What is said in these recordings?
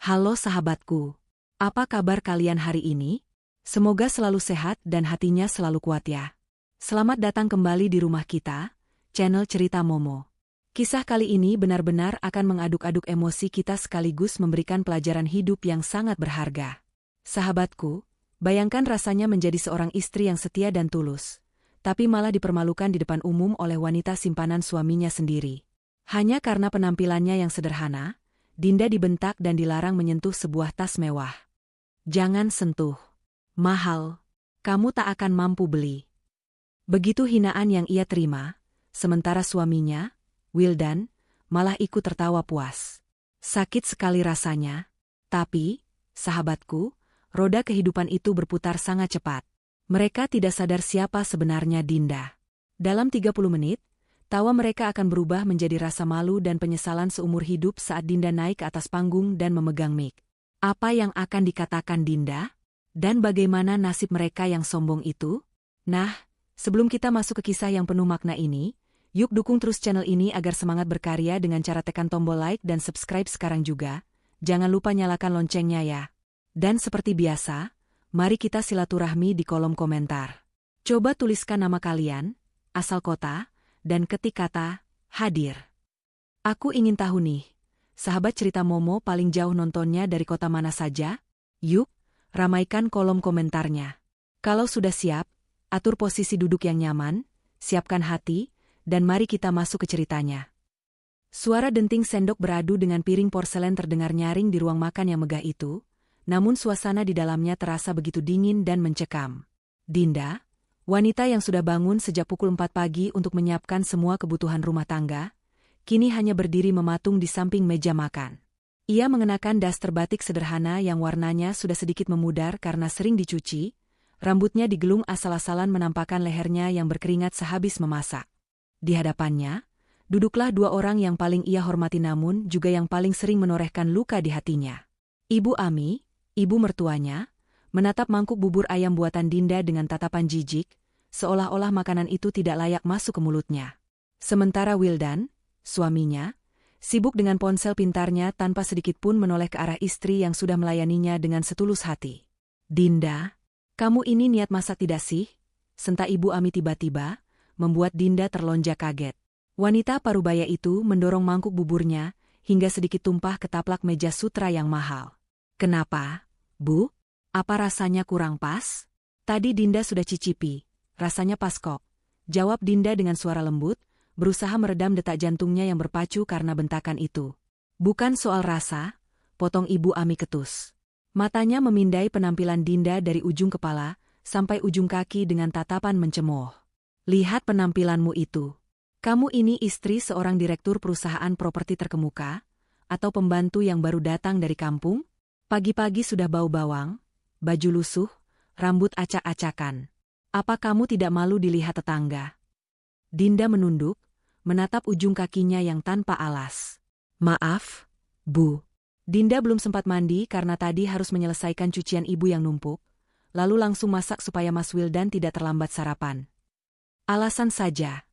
Halo sahabatku, apa kabar kalian hari ini? Semoga selalu sehat dan hatinya selalu kuat ya. Selamat datang kembali di rumah kita, channel Cerita Momo. Kisah kali ini benar-benar akan mengaduk-aduk emosi kita sekaligus memberikan pelajaran hidup yang sangat berharga. Sahabatku, bayangkan rasanya menjadi seorang istri yang setia dan tulus, tapi malah dipermalukan di depan umum oleh wanita simpanan suaminya sendiri. Hanya karena penampilannya yang sederhana, Dinda dibentak dan dilarang menyentuh sebuah tas mewah. Jangan sentuh. Mahal. Kamu tak akan mampu beli. Begitu hinaan yang ia terima, sementara suaminya, Wildan, malah ikut tertawa puas. Sakit sekali rasanya. Tapi, sahabatku, roda kehidupan itu berputar sangat cepat. Mereka tidak sadar siapa sebenarnya Dinda. Dalam 30 menit, tawa mereka akan berubah menjadi rasa malu dan penyesalan seumur hidup saat Dinda naik ke atas panggung dan memegang mic. Apa yang akan dikatakan Dinda? Dan bagaimana nasib mereka yang sombong itu? Nah, sebelum kita masuk ke kisah yang penuh makna ini, yuk dukung terus channel ini agar semangat berkarya dengan cara tekan tombol like dan subscribe sekarang juga. Jangan lupa nyalakan loncengnya ya. Dan seperti biasa, mari kita silaturahmi di kolom komentar. Coba tuliskan nama kalian, asal kota, dan ketik kata, hadir. Aku ingin tahu nih, sahabat Cerita Momo paling jauh nontonnya dari kota mana saja? Yuk, ramaikan kolom komentarnya. Kalau sudah siap, atur posisi duduk yang nyaman, siapkan hati, dan mari kita masuk ke ceritanya. Suara denting sendok beradu dengan piring porselen terdengar nyaring di ruang makan yang megah itu, namun suasana di dalamnya terasa begitu dingin dan mencekam. Dinda, wanita yang sudah bangun sejak pukul 4 pagi untuk menyiapkan semua kebutuhan rumah tangga, kini hanya berdiri mematung di samping meja makan. Ia mengenakan daster batik sederhana yang warnanya sudah sedikit memudar karena sering dicuci, rambutnya digelung asal-asalan menampakkan lehernya yang berkeringat sehabis memasak. Di hadapannya, duduklah dua orang yang paling ia hormati namun juga yang paling sering menorehkan luka di hatinya. Ibu Ami, ibu mertuanya, menatap mangkuk bubur ayam buatan Dinda dengan tatapan jijik, seolah-olah makanan itu tidak layak masuk ke mulutnya. Sementara Wildan, suaminya, sibuk dengan ponsel pintarnya tanpa sedikit pun menoleh ke arah istri yang sudah melayaninya dengan setulus hati. Dinda, kamu ini niat masak tidak sih? Senta Ibu Ami tiba-tiba, membuat Dinda terlonjak kaget. Wanita parubaya itu mendorong mangkuk buburnya, hingga sedikit tumpah ke taplak meja sutra yang mahal. Kenapa, Bu? Apa rasanya kurang pas? Tadi Dinda sudah cicipi, rasanya pas kok. Jawab Dinda dengan suara lembut, berusaha meredam detak jantungnya yang berpacu karena bentakan itu. Bukan soal rasa, potong Ibu Ami ketus. Matanya memindai penampilan Dinda dari ujung kepala sampai ujung kaki dengan tatapan mencemooh. Lihat penampilanmu itu. Kamu ini istri seorang direktur perusahaan properti terkemuka, atau pembantu yang baru datang dari kampung? Pagi-pagi sudah bau bawang, baju lusuh, rambut acak-acakan. Apa kamu tidak malu dilihat tetangga? Dinda menunduk, menatap ujung kakinya yang tanpa alas. Maaf, Bu. Dinda belum sempat mandi karena tadi harus menyelesaikan cucian ibu yang numpuk, lalu langsung masak supaya Mas Wildan tidak terlambat sarapan. Alasan saja.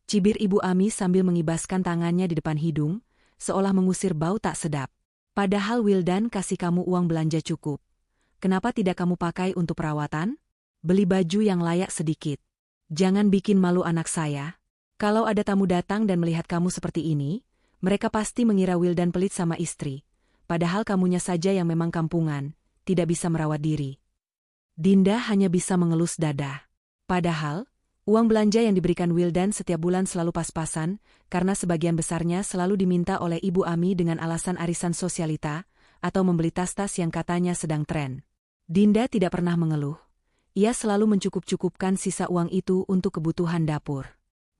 Cibir Ibu Ami sambil mengibaskan tangannya di depan hidung, seolah mengusir bau tak sedap. Padahal Wildan kasih kamu uang belanja cukup. Kenapa tidak kamu pakai untuk perawatan? Beli baju yang layak sedikit. Jangan bikin malu anak saya. Kalau ada tamu datang dan melihat kamu seperti ini, mereka pasti mengira Wildan pelit sama istri. Padahal kamunya saja yang memang kampungan, tidak bisa merawat diri. Dinda hanya bisa mengelus dada. Padahal, uang belanja yang diberikan Wildan setiap bulan selalu pas-pasan, karena sebagian besarnya selalu diminta oleh Ibu Ami dengan alasan arisan sosialita, atau membeli tas-tas yang katanya sedang tren. Dinda tidak pernah mengeluh. Ia selalu mencukup-cukupkan sisa uang itu untuk kebutuhan dapur.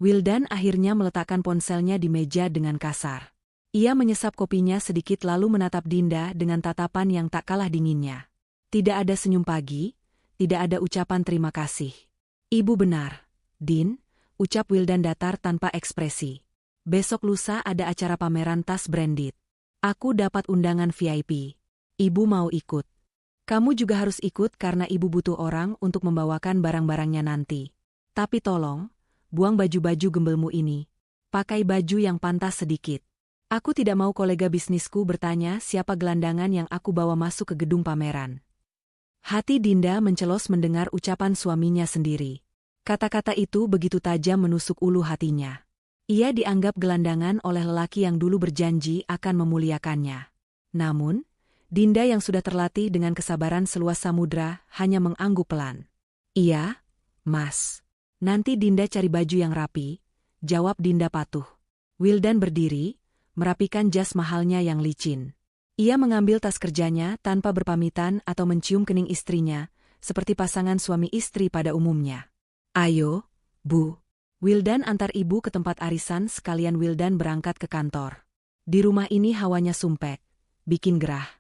Wildan akhirnya meletakkan ponselnya di meja dengan kasar. Ia menyesap kopinya sedikit lalu menatap Dinda dengan tatapan yang tak kalah dinginnya. Tidak ada senyum pagi, tidak ada ucapan terima kasih. Ibu benar, Din, ucap Wildan datar tanpa ekspresi. Besok lusa ada acara pameran tas branded. Aku dapat undangan VIP. Ibu mau ikut. Kamu juga harus ikut karena ibu butuh orang untuk membawakan barang-barangnya nanti. Tapi tolong, buang baju-baju gembelmu ini. Pakai baju yang pantas sedikit. Aku tidak mau kolega bisnisku bertanya siapa gelandangan yang aku bawa masuk ke gedung pameran. Hati Dinda mencelos mendengar ucapan suaminya sendiri. Kata-kata itu begitu tajam menusuk ulu hatinya. Ia dianggap gelandangan oleh lelaki yang dulu berjanji akan memuliakannya. Namun, Dinda yang sudah terlatih dengan kesabaran seluas samudra hanya mengangguk pelan. Iya, Mas. Nanti Dinda cari baju yang rapi, jawab Dinda patuh. Wildan berdiri, merapikan jas mahalnya yang licin. Ia mengambil tas kerjanya tanpa berpamitan atau mencium kening istrinya, seperti pasangan suami istri pada umumnya. Ayo, Bu. Wildan antar ibu ke tempat arisan sekalian Wildan berangkat ke kantor. Di rumah ini hawanya sumpek, bikin gerah.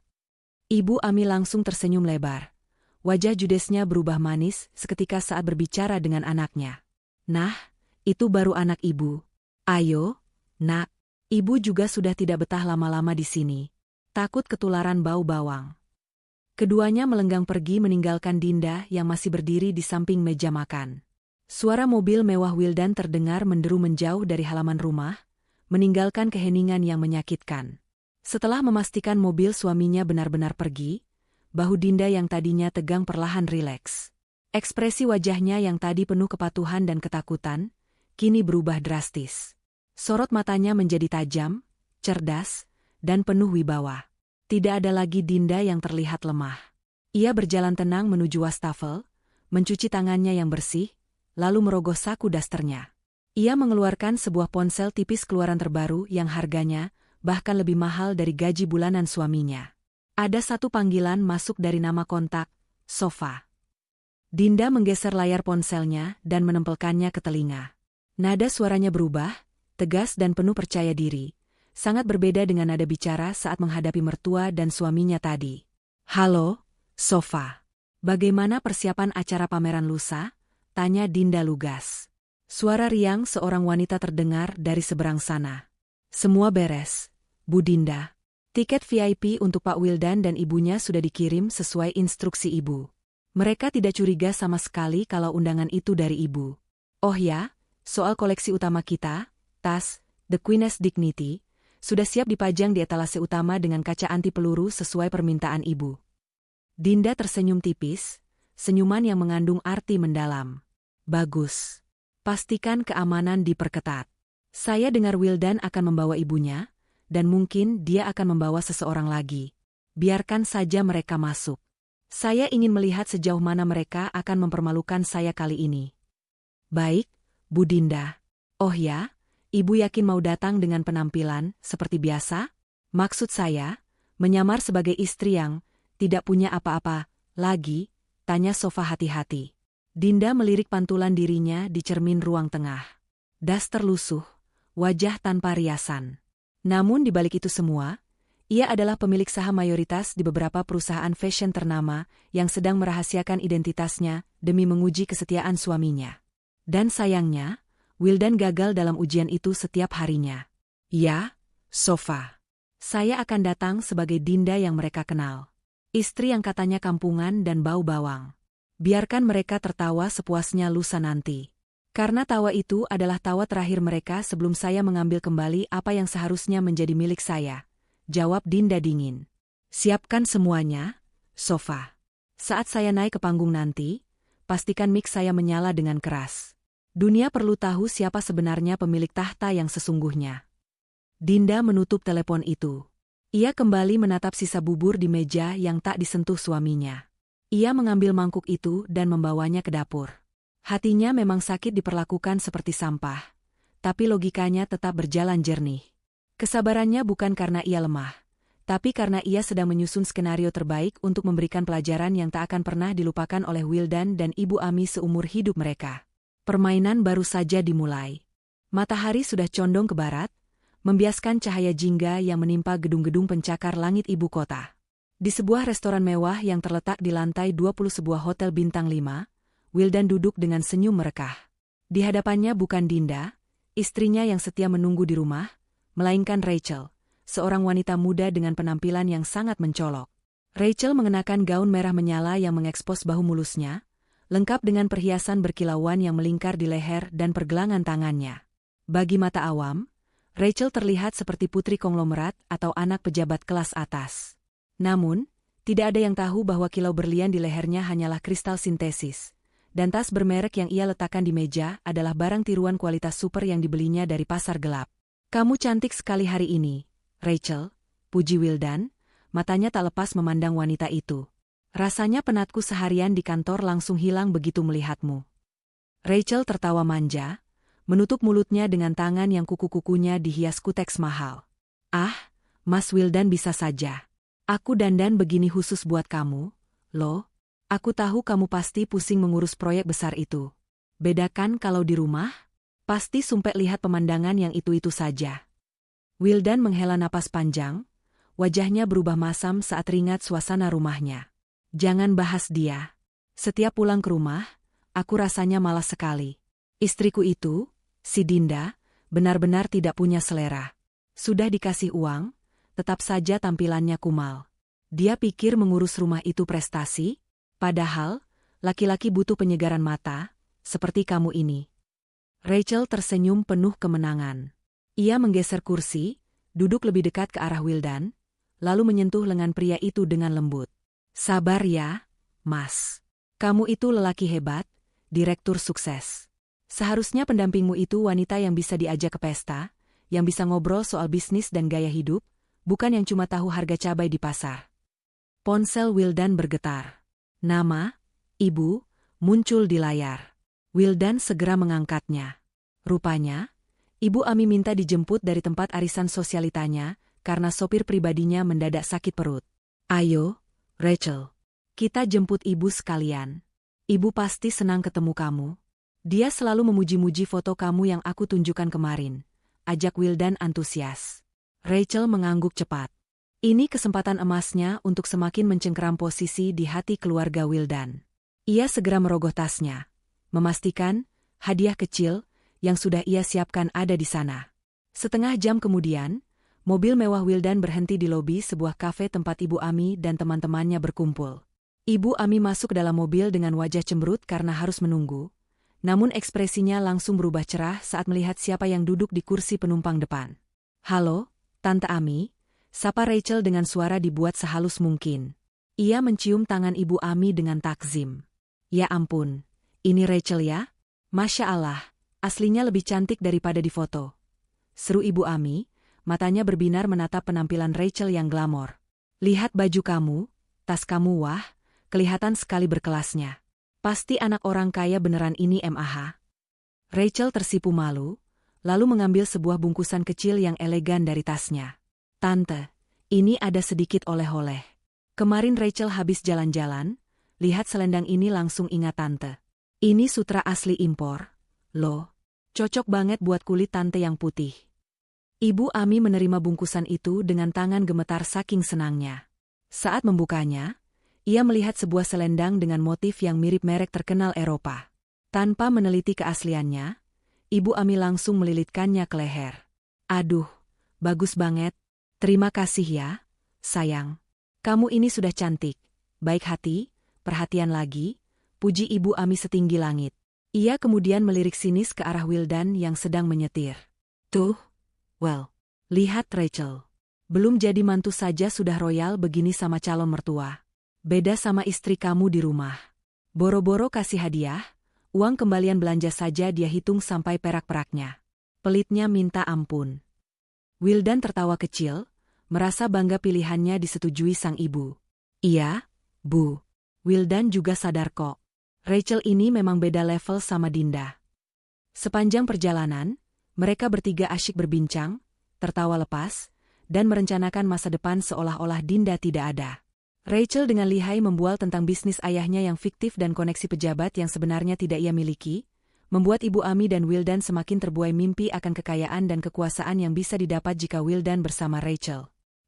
Ibu Ami langsung tersenyum lebar. Wajah judesnya berubah manis seketika saat berbicara dengan anaknya. Nah, itu baru anak ibu. Ayo, Nak. Ibu juga sudah tidak betah lama-lama di sini. Takut ketularan bau bawang. Keduanya melenggang pergi meninggalkan Dinda yang masih berdiri di samping meja makan. Suara mobil mewah Wildan terdengar menderu menjauh dari halaman rumah, meninggalkan keheningan yang menyakitkan. Setelah memastikan mobil suaminya benar-benar pergi, bahu Dinda yang tadinya tegang perlahan rileks. Ekspresi wajahnya yang tadi penuh kepatuhan dan ketakutan, kini berubah drastis. Sorot matanya menjadi tajam, cerdas, dan penuh wibawa. Tidak ada lagi Dinda yang terlihat lemah. Ia berjalan tenang menuju wastafel, mencuci tangannya yang bersih, lalu merogoh saku dasternya. Ia mengeluarkan sebuah ponsel tipis keluaran terbaru yang harganya bahkan lebih mahal dari gaji bulanan suaminya. Ada satu panggilan masuk dari nama kontak, Sofa. Dinda menggeser layar ponselnya dan menempelkannya ke telinga. Nada suaranya berubah, tegas dan penuh percaya diri, sangat berbeda dengan nada bicara saat menghadapi mertua dan suaminya tadi. Halo, Sofa. Bagaimana persiapan acara pameran lusa? Tanya Dinda lugas. Suara riang seorang wanita terdengar dari seberang sana. Semua beres, Bu Dinda. Tiket VIP untuk Pak Wildan dan ibunya sudah dikirim sesuai instruksi ibu. Mereka tidak curiga sama sekali kalau undangan itu dari ibu. Oh ya, soal koleksi utama kita, tas, The Queen's Dignity, sudah siap dipajang di etalase utama dengan kaca anti peluru sesuai permintaan ibu. Dinda tersenyum tipis, senyuman yang mengandung arti mendalam. Bagus. Pastikan keamanan diperketat. Saya dengar Wildan akan membawa ibunya, dan mungkin dia akan membawa seseorang lagi. Biarkan saja mereka masuk. Saya ingin melihat sejauh mana mereka akan mempermalukan saya kali ini. Baik, Bu Dinda. Oh ya? Ibu yakin mau datang dengan penampilan seperti biasa? Maksud saya, menyamar sebagai istri yang tidak punya apa-apa lagi, tanya Sofa hati-hati. Dinda melirik pantulan dirinya di cermin ruang tengah. Daster lusuh, wajah tanpa riasan. Namun di balik itu semua, ia adalah pemilik saham mayoritas di beberapa perusahaan fashion ternama yang sedang merahasiakan identitasnya demi menguji kesetiaan suaminya. Dan sayangnya, Wildan gagal dalam ujian itu setiap harinya. Ya, Sofa. Saya akan datang sebagai Dinda yang mereka kenal. Istri yang katanya kampungan dan bau bawang. Biarkan mereka tertawa sepuasnya lusa nanti. Karena tawa itu adalah tawa terakhir mereka sebelum saya mengambil kembali apa yang seharusnya menjadi milik saya. Jawab Dinda dingin. Siapkan semuanya, Sofa. Saat saya naik ke panggung nanti, pastikan mic saya menyala dengan keras. Dunia perlu tahu siapa sebenarnya pemilik tahta yang sesungguhnya. Dinda menutup telepon itu. Ia kembali menatap sisa bubur di meja yang tak disentuh suaminya. Ia mengambil mangkuk itu dan membawanya ke dapur. Hatinya memang sakit diperlakukan seperti sampah, tapi logikanya tetap berjalan jernih. Kesabarannya bukan karena ia lemah, tapi karena ia sedang menyusun skenario terbaik untuk memberikan pelajaran yang tak akan pernah dilupakan oleh Wildan dan Ibu Ami seumur hidup mereka. Permainan baru saja dimulai. Matahari sudah condong ke barat, membiaskan cahaya jingga yang menimpa gedung-gedung pencakar langit ibu kota. Di sebuah restoran mewah yang terletak di lantai 20 sebuah hotel bintang 5, Wildan duduk dengan senyum merekah. Di hadapannya bukan Dinda, istrinya yang setia menunggu di rumah, melainkan Rachel, seorang wanita muda dengan penampilan yang sangat mencolok. Rachel mengenakan gaun merah menyala yang mengekspos bahu mulusnya, lengkap dengan perhiasan berkilauan yang melingkar di leher dan pergelangan tangannya. Bagi mata awam, Rachel terlihat seperti putri konglomerat atau anak pejabat kelas atas. Namun, tidak ada yang tahu bahwa kilau berlian di lehernya hanyalah kristal sintesis. Dan tas bermerek yang ia letakkan di meja adalah barang tiruan kualitas super yang dibelinya dari pasar gelap. "Kamu cantik sekali hari ini, Rachel," puji Wildan, matanya tak lepas memandang wanita itu. "Rasanya penatku seharian di kantor langsung hilang begitu melihatmu." Rachel tertawa manja, menutup mulutnya dengan tangan yang kuku-kukunya dihias kuteks mahal. "Ah, Mas Wildan bisa saja. Aku dandan begini khusus buat kamu, loh. Aku tahu kamu pasti pusing mengurus proyek besar itu. Bedakan kalau di rumah, pasti sumpek lihat pemandangan yang itu-itu saja." Wildan menghela napas panjang, wajahnya berubah masam saat teringat suasana rumahnya. "Jangan bahas dia. Setiap pulang ke rumah, aku rasanya malas sekali. Istriku itu, si Dinda, benar-benar tidak punya selera. Sudah dikasih uang, tetap saja tampilannya kumal. Dia pikir mengurus rumah itu prestasi, padahal laki-laki butuh penyegaran mata, seperti kamu ini." Rachel tersenyum penuh kemenangan. Ia menggeser kursi, duduk lebih dekat ke arah Wildan, lalu menyentuh lengan pria itu dengan lembut. "Sabar ya, Mas. Kamu itu lelaki hebat, direktur sukses. Seharusnya pendampingmu itu wanita yang bisa diajak ke pesta, yang bisa ngobrol soal bisnis dan gaya hidup, bukan yang cuma tahu harga cabai di pasar." Ponsel Wildan bergetar. Nama, Ibu, muncul di layar. Wildan segera mengangkatnya. Rupanya, Ibu Ami minta dijemput dari tempat arisan sosialitanya karena sopir pribadinya mendadak sakit perut. "Ayo, Rachel. Kita jemput ibu sekalian. Ibu pasti senang ketemu kamu. Dia selalu memuji-muji foto kamu yang aku tunjukkan kemarin," ajak Wildan antusias. Rachel mengangguk cepat. Ini kesempatan emasnya untuk semakin mencengkeram posisi di hati keluarga Wildan. Ia segera merogoh tasnya, memastikan hadiah kecil yang sudah ia siapkan ada di sana. Setengah jam kemudian, mobil mewah Wildan berhenti di lobi sebuah kafe tempat Ibu Ami dan teman-temannya berkumpul. Ibu Ami masuk ke dalam mobil dengan wajah cemberut karena harus menunggu, namun ekspresinya langsung berubah cerah saat melihat siapa yang duduk di kursi penumpang depan. "Halo, Tante Ami," sapa Rachel dengan suara dibuat sehalus mungkin. Ia mencium tangan Ibu Ami dengan takzim. "Ya ampun, ini Rachel ya? Masya Allah, aslinya lebih cantik daripada di foto," seru Ibu Ami, matanya berbinar menatap penampilan Rachel yang glamor. "Lihat baju kamu, tas kamu, wah, kelihatan sekali berkelasnya. Pasti anak orang kaya beneran ini MAH." Rachel tersipu malu, lalu mengambil sebuah bungkusan kecil yang elegan dari tasnya. "Tante, ini ada sedikit oleh-oleh. Kemarin Rachel habis jalan-jalan, lihat selendang ini langsung ingat Tante. Ini sutra asli impor, loh. Cocok banget buat kulit Tante yang putih." Ibu Ami menerima bungkusan itu dengan tangan gemetar saking senangnya. Saat membukanya, ia melihat sebuah selendang dengan motif yang mirip merek terkenal Eropa. Tanpa meneliti keasliannya, Ibu Ami langsung melilitkannya ke leher. "Aduh, bagus banget. Terima kasih ya, sayang. Kamu ini sudah cantik, baik hati, perhatian lagi," puji Ibu Ami setinggi langit. Ia kemudian melirik sinis ke arah Wildan yang sedang menyetir. "Tuh, well, lihat Rachel. Belum jadi mantu saja sudah royal begini sama calon mertua. Beda sama istri kamu di rumah. Boro-boro kasih hadiah, uang kembalian belanja saja dia hitung sampai perak-peraknya. Pelitnya minta ampun." Wildan tertawa kecil, merasa bangga pilihannya disetujui sang ibu. "Iya, Bu. Wildan juga sadar kok. Rachel ini memang beda level sama Dinda." Sepanjang perjalanan, mereka bertiga asyik berbincang, tertawa lepas, dan merencanakan masa depan seolah-olah Dinda tidak ada. Rachel dengan lihai membual tentang bisnis ayahnya yang fiktif dan koneksi pejabat yang sebenarnya tidak ia miliki, membuat Ibu Ami dan Wildan semakin terbuai mimpi akan kekayaan dan kekuasaan yang bisa didapat jika Wildan bersama Rachel.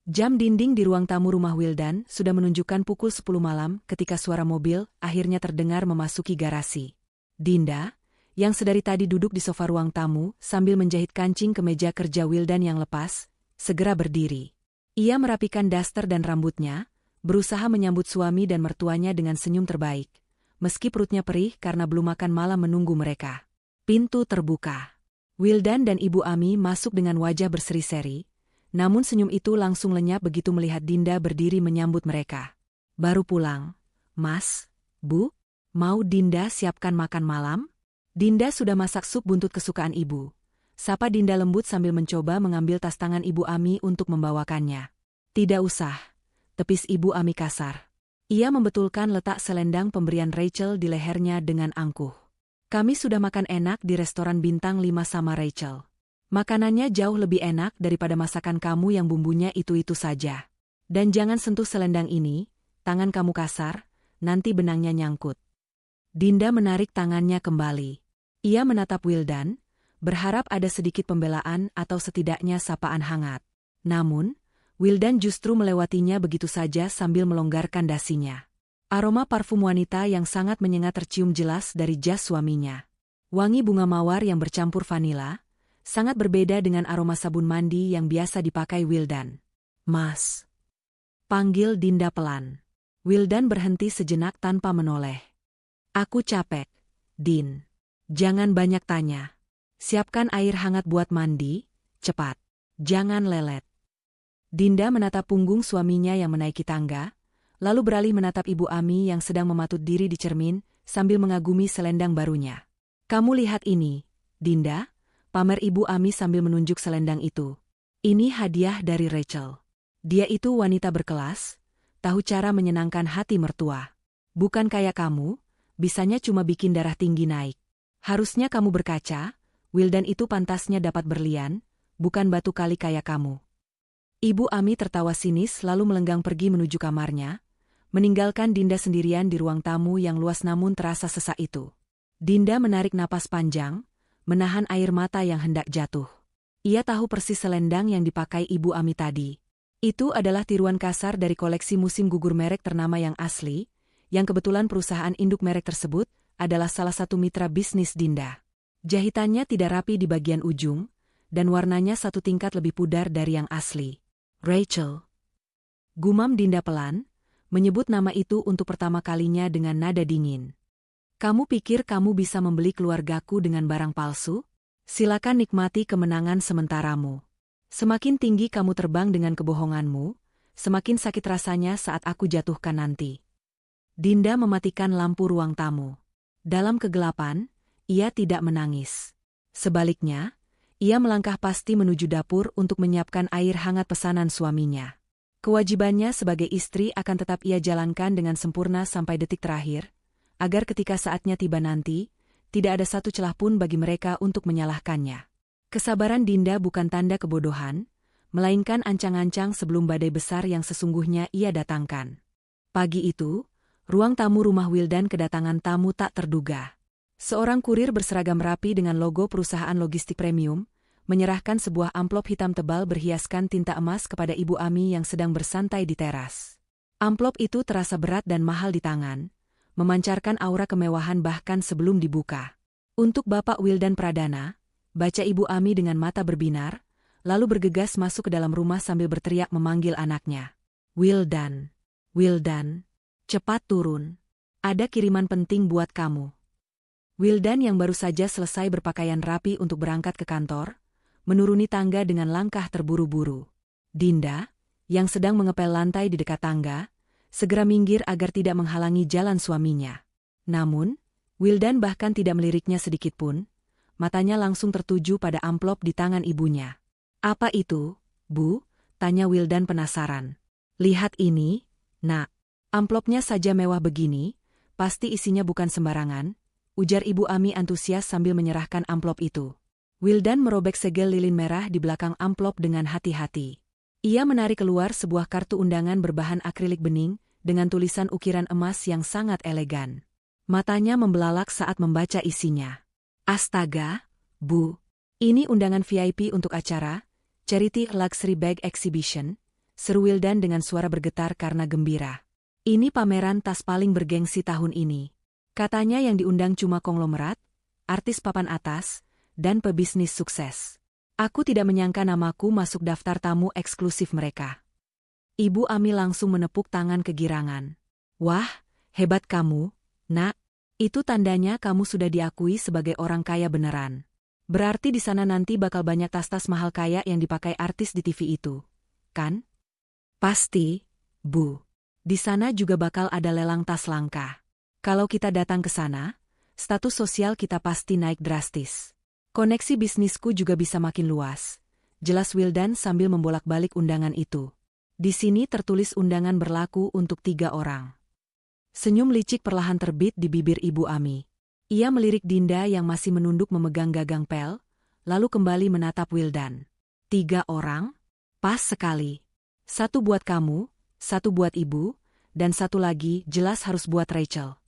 Jam dinding di ruang tamu rumah Wildan sudah menunjukkan pukul 10 malam ketika suara mobil akhirnya terdengar memasuki garasi. Dinda, yang sedari tadi duduk di sofa ruang tamu sambil menjahit kancing ke meja kerja Wildan yang lepas, segera berdiri. Ia merapikan daster dan rambutnya, berusaha menyambut suami dan mertuanya dengan senyum terbaik, meski perutnya perih karena belum makan malam menunggu mereka. Pintu terbuka. Wildan dan Ibu Ami masuk dengan wajah berseri-seri, namun senyum itu langsung lenyap begitu melihat Dinda berdiri menyambut mereka. Baru pulang. Mas, Bu, mau Dinda siapkan makan malam? Dinda sudah masak sup buntut kesukaan ibu. Sapa Dinda lembut sambil mencoba mengambil tas tangan Ibu Ami untuk membawakannya. Tidak usah, tepis Ibu Ami kasar. Ia membetulkan letak selendang pemberian Rachel di lehernya dengan angkuh. Kami sudah makan enak di restoran bintang 5 sama Rachel. Makanannya jauh lebih enak daripada masakan kamu yang bumbunya itu-itu saja. Dan jangan sentuh selendang ini, tangan kamu kasar, nanti benangnya nyangkut. Dinda menarik tangannya kembali. Ia menatap Wildan, berharap ada sedikit pembelaan atau setidaknya sapaan hangat. Namun, Wildan justru melewatinya begitu saja sambil melonggarkan dasinya. Aroma parfum wanita yang sangat menyengat tercium jelas dari jas suaminya. Wangi bunga mawar yang bercampur vanila, sangat berbeda dengan aroma sabun mandi yang biasa dipakai Wildan. Mas. Panggil Dinda pelan. Wildan berhenti sejenak tanpa menoleh. Aku capek, Din. Jangan banyak tanya. Siapkan air hangat buat mandi, cepat. Jangan lelet. Dinda menatap punggung suaminya yang menaiki tangga, lalu beralih menatap Ibu Ami yang sedang mematut diri di cermin sambil mengagumi selendang barunya. Kamu lihat ini, Dinda, pamer Ibu Ami sambil menunjuk selendang itu. Ini hadiah dari Rachel. Dia itu wanita berkelas, tahu cara menyenangkan hati mertua. Bukan kayak kamu, bisanya cuma bikin darah tinggi naik. Harusnya kamu berkaca, Wildan itu pantasnya dapat berlian, bukan batu kali kayak kamu. Ibu Ami tertawa sinis lalu melenggang pergi menuju kamarnya, meninggalkan Dinda sendirian di ruang tamu yang luas namun terasa sesak itu. Dinda menarik napas panjang, menahan air mata yang hendak jatuh. Ia tahu persis selendang yang dipakai Ibu Ami tadi. Itu adalah tiruan kasar dari koleksi musim gugur merek ternama yang asli, yang kebetulan perusahaan induk merek tersebut adalah salah satu mitra bisnis Dinda. Jahitannya tidak rapi di bagian ujung, dan warnanya satu tingkat lebih pudar dari yang asli. Rachel. Gumam Dinda pelan, menyebut nama itu untuk pertama kalinya dengan nada dingin. Kamu pikir kamu bisa membeli keluargaku dengan barang palsu? Silakan nikmati kemenangan sementaramu. Semakin tinggi kamu terbang dengan kebohonganmu, semakin sakit rasanya saat aku jatuhkan nanti. Dinda mematikan lampu ruang tamu. Dalam kegelapan, ia tidak menangis. Sebaliknya, ia melangkah pasti menuju dapur untuk menyiapkan air hangat pesanan suaminya. Kewajibannya sebagai istri akan tetap ia jalankan dengan sempurna sampai detik terakhir, agar ketika saatnya tiba nanti, tidak ada satu celah pun bagi mereka untuk menyalahkannya. Kesabaran Dinda bukan tanda kebodohan, melainkan ancang-ancang sebelum badai besar yang sesungguhnya ia datangkan. Pagi itu, ruang tamu rumah Wildan kedatangan tamu tak terduga. Seorang kurir berseragam rapi dengan logo perusahaan logistik premium, menyerahkan sebuah amplop hitam tebal berhiaskan tinta emas kepada Ibu Ami yang sedang bersantai di teras. Amplop itu terasa berat dan mahal di tangan, memancarkan aura kemewahan bahkan sebelum dibuka. Untuk Bapak Wildan Pradana, baca Ibu Ami dengan mata berbinar, lalu bergegas masuk ke dalam rumah sambil berteriak memanggil anaknya. Wildan, Wildan, cepat turun. Ada kiriman penting buat kamu. Wildan yang baru saja selesai berpakaian rapi untuk berangkat ke kantor, menuruni tangga dengan langkah terburu-buru. Dinda, yang sedang mengepel lantai di dekat tangga, segera minggir agar tidak menghalangi jalan suaminya. Namun, Wildan bahkan tidak meliriknya sedikitpun, matanya langsung tertuju pada amplop di tangan ibunya. Apa itu, Bu? Tanya Wildan penasaran. Lihat ini, Nak. Amplopnya saja mewah begini, pasti isinya bukan sembarangan, ujar Ibu Ami antusias sambil menyerahkan amplop itu. Wildan merobek segel lilin merah di belakang amplop dengan hati-hati. Ia menarik keluar sebuah kartu undangan berbahan akrilik bening dengan tulisan ukiran emas yang sangat elegan. Matanya membelalak saat membaca isinya. Astaga, Bu, ini undangan VIP untuk acara Charity Luxury Bag Exhibition, seru Wildan dengan suara bergetar karena gembira. Ini pameran tas paling bergengsi tahun ini. Katanya yang diundang cuma konglomerat, artis papan atas, dan pebisnis sukses. Aku tidak menyangka namaku masuk daftar tamu eksklusif mereka. Ibu Ami langsung menepuk tangan kegirangan. Wah, hebat kamu, Nak. Itu tandanya kamu sudah diakui sebagai orang kaya beneran. Berarti di sana nanti bakal banyak tas-tas mahal kayak yang dipakai artis di TV itu, kan? Pasti, Bu. Di sana juga bakal ada lelang tas langka. Kalau kita datang ke sana, status sosial kita pasti naik drastis. Koneksi bisnisku juga bisa makin luas. Jelas Wildan sambil membolak-balik undangan itu. Di sini tertulis undangan berlaku untuk 3 orang. Senyum licik perlahan terbit di bibir Ibu Ami. Ia melirik Dinda yang masih menunduk memegang gagang pel, lalu kembali menatap Wildan. 3 orang? Pas sekali. 1 buat kamu, 1 buat ibu, dan 1 lagi jelas harus buat Rachel.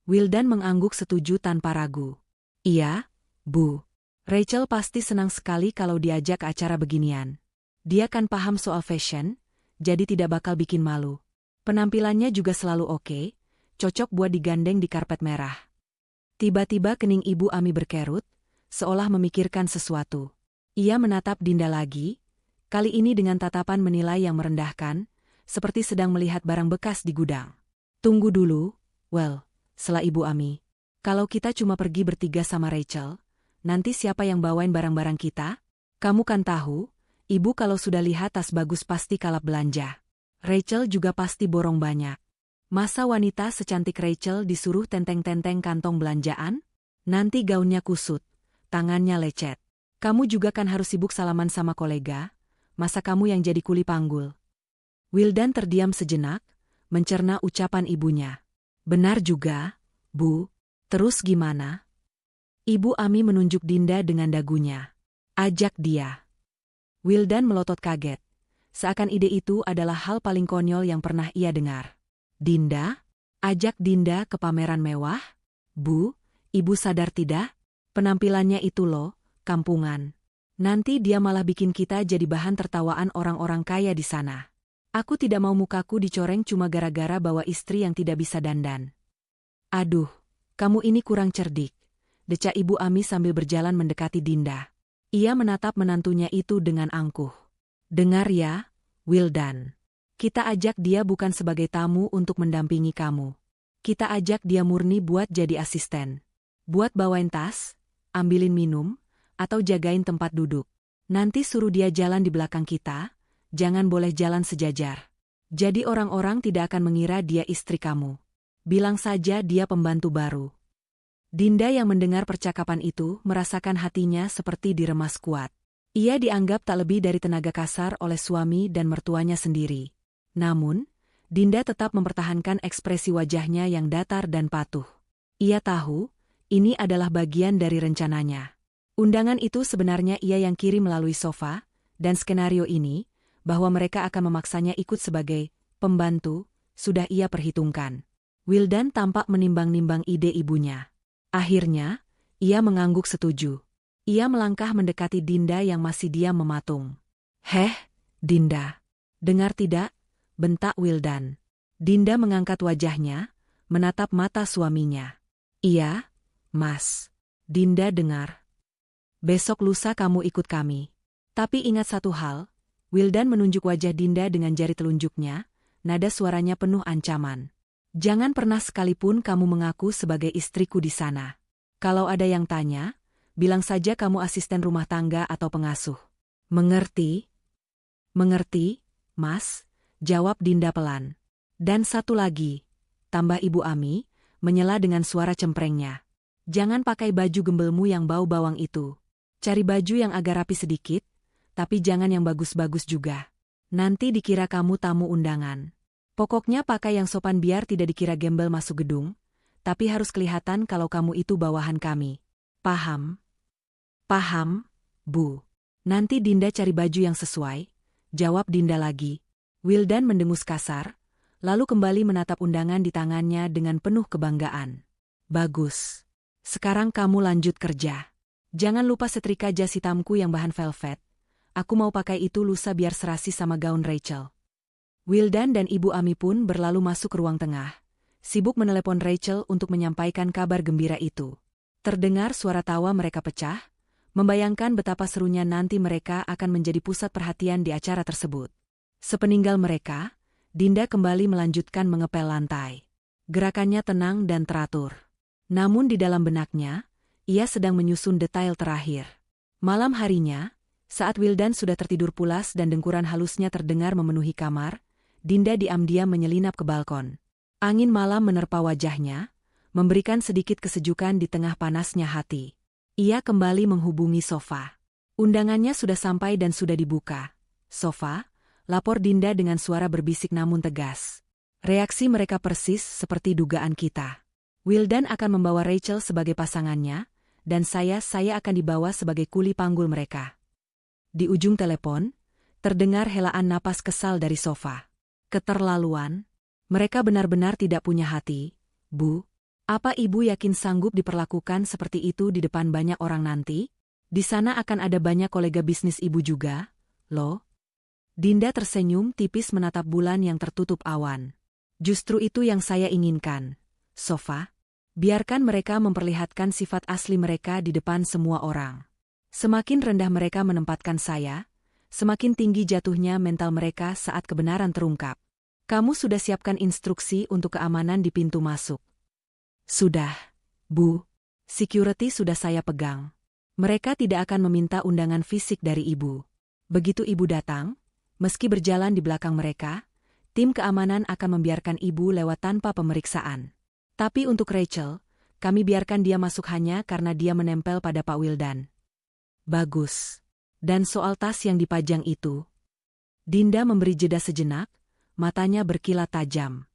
Wildan mengangguk setuju tanpa ragu. Iya, Bu. Rachel pasti senang sekali kalau diajak ke acara beginian. Dia kan paham soal fashion, jadi tidak bakal bikin malu. Penampilannya juga selalu oke, cocok buat digandeng di karpet merah. Tiba-tiba kening Ibu Ami berkerut, seolah memikirkan sesuatu. Ia menatap Dinda lagi, kali ini dengan tatapan menilai yang merendahkan, seperti sedang melihat barang bekas di gudang. Tunggu dulu, sela Ibu Ami. Kalau kita cuma pergi bertiga sama Rachel, nanti siapa yang bawain barang-barang kita? Kamu kan tahu, Ibu kalau sudah lihat tas bagus pasti kalap belanja. Rachel juga pasti borong banyak. Masa wanita secantik Rachel disuruh tenteng-tenteng kantong belanjaan? Nanti gaunnya kusut, tangannya lecet. Kamu juga kan harus sibuk salaman sama kolega, masa kamu yang jadi kuli panggul? Wildan terdiam sejenak, mencerna ucapan ibunya. Benar juga, Bu. Terus gimana? Ibu Ami menunjuk Dinda dengan dagunya. Ajak dia. Wildan melotot kaget. Seakan ide itu adalah hal paling konyol yang pernah ia dengar. Dinda? Ajak Dinda ke pameran mewah? Bu, Ibu sadar tidak? Penampilannya itu loh, kampungan. Nanti dia malah bikin kita jadi bahan tertawaan orang-orang kaya di sana. Aku tidak mau mukaku dicoreng cuma gara-gara bawa istri yang tidak bisa dandan. Aduh, kamu ini kurang cerdik, decak Ibu Ami sambil berjalan mendekati Dinda. Ia menatap menantunya itu dengan angkuh. Dengar ya, Wildan. Kita ajak dia bukan sebagai tamu untuk mendampingi kamu. Kita ajak dia murni buat jadi asisten. Buat bawain tas, ambilin minum, atau jagain tempat duduk. Nanti suruh dia jalan di belakang kita, jangan boleh jalan sejajar. Jadi orang-orang tidak akan mengira dia istri kamu. Bilang saja dia pembantu baru. Dinda yang mendengar percakapan itu merasakan hatinya seperti diremas kuat. Ia dianggap tak lebih dari tenaga kasar oleh suami dan mertuanya sendiri. Namun, Dinda tetap mempertahankan ekspresi wajahnya yang datar dan patuh. Ia tahu, ini adalah bagian dari rencananya. Undangan itu sebenarnya ia yang kirim melalui sofa, dan skenario ini, bahwa mereka akan memaksanya ikut sebagai pembantu, sudah ia perhitungkan. Wildan tampak menimbang-nimbang ide ibunya. Akhirnya, ia mengangguk setuju. Ia melangkah mendekati Dinda yang masih diam mematung. Dinda. Dengar tidak? Bentak Wildan. Dinda mengangkat wajahnya, menatap mata suaminya. Iya, Mas. Dinda dengar. Besok lusa kamu ikut kami. Tapi ingat satu hal, Wildan menunjuk wajah Dinda dengan jari telunjuknya, nada suaranya penuh ancaman. Jangan pernah sekalipun kamu mengaku sebagai istriku di sana. Kalau ada yang tanya, bilang saja kamu asisten rumah tangga atau pengasuh. Mengerti? Mengerti, Mas, jawab Dinda pelan. Dan satu lagi, tambah Ibu Ami, menyela dengan suara cemprengnya. Jangan pakai baju gembelmu yang bau bawang itu. Cari baju yang agak rapi sedikit, tapi jangan yang bagus-bagus juga. Nanti dikira kamu tamu undangan. Pokoknya pakai yang sopan biar tidak dikira gembel masuk gedung, tapi harus kelihatan kalau kamu itu bawahan kami. Paham? Paham, Bu. Nanti Dinda cari baju yang sesuai, jawab Dinda lagi. Wildan mendengus kasar, lalu kembali menatap undangan di tangannya dengan penuh kebanggaan. Bagus. Sekarang kamu lanjut kerja. Jangan lupa setrika jas hitamku yang bahan velvet. Aku mau pakai itu lusa biar serasi sama gaun Rachel. Wildan dan Ibu Ami pun berlalu masuk ke ruang tengah, sibuk menelepon Rachel untuk menyampaikan kabar gembira itu. Terdengar suara tawa mereka pecah, membayangkan betapa serunya nanti mereka akan menjadi pusat perhatian di acara tersebut. Sepeninggal mereka, Dinda kembali melanjutkan mengepel lantai. Gerakannya tenang dan teratur. Namun di dalam benaknya, ia sedang menyusun detail terakhir. Malam harinya, saat Wildan sudah tertidur pulas dan dengkuran halusnya terdengar memenuhi kamar, Dinda diam-diam menyelinap ke balkon. Angin malam menerpa wajahnya, memberikan sedikit kesejukan di tengah panasnya hati. Ia kembali menghubungi Sofa. Undangannya sudah sampai dan sudah dibuka. Sofa, lapor Dinda dengan suara berbisik namun tegas. Reaksi mereka persis seperti dugaan kita. Wildan akan membawa Rachel sebagai pasangannya, dan saya akan dibawa sebagai kuli panggul mereka. Di ujung telepon, terdengar helaan napas kesal dari Sofa. Keterlaluan. Mereka benar-benar tidak punya hati, Bu. Apa Ibu yakin sanggup diperlakukan seperti itu di depan banyak orang nanti? Di sana akan ada banyak kolega bisnis Ibu juga, loh. Dinda tersenyum tipis menatap bulan yang tertutup awan. Justru itu yang saya inginkan, Sofa. Biarkan mereka memperlihatkan sifat asli mereka di depan semua orang. Semakin rendah mereka menempatkan saya, semakin tinggi jatuhnya mental mereka saat kebenaran terungkap. Kamu sudah siapkan instruksi untuk keamanan di pintu masuk? Sudah, Bu. Security sudah saya pegang. Mereka tidak akan meminta undangan fisik dari Ibu. Begitu Ibu datang, meski berjalan di belakang mereka, tim keamanan akan membiarkan Ibu lewat tanpa pemeriksaan. Tapi untuk Rachel, kami biarkan dia masuk hanya karena dia menempel pada Pak Wildan. Bagus. Dan soal tas yang dipajang itu? Dinda memberi jeda sejenak, matanya berkilat tajam.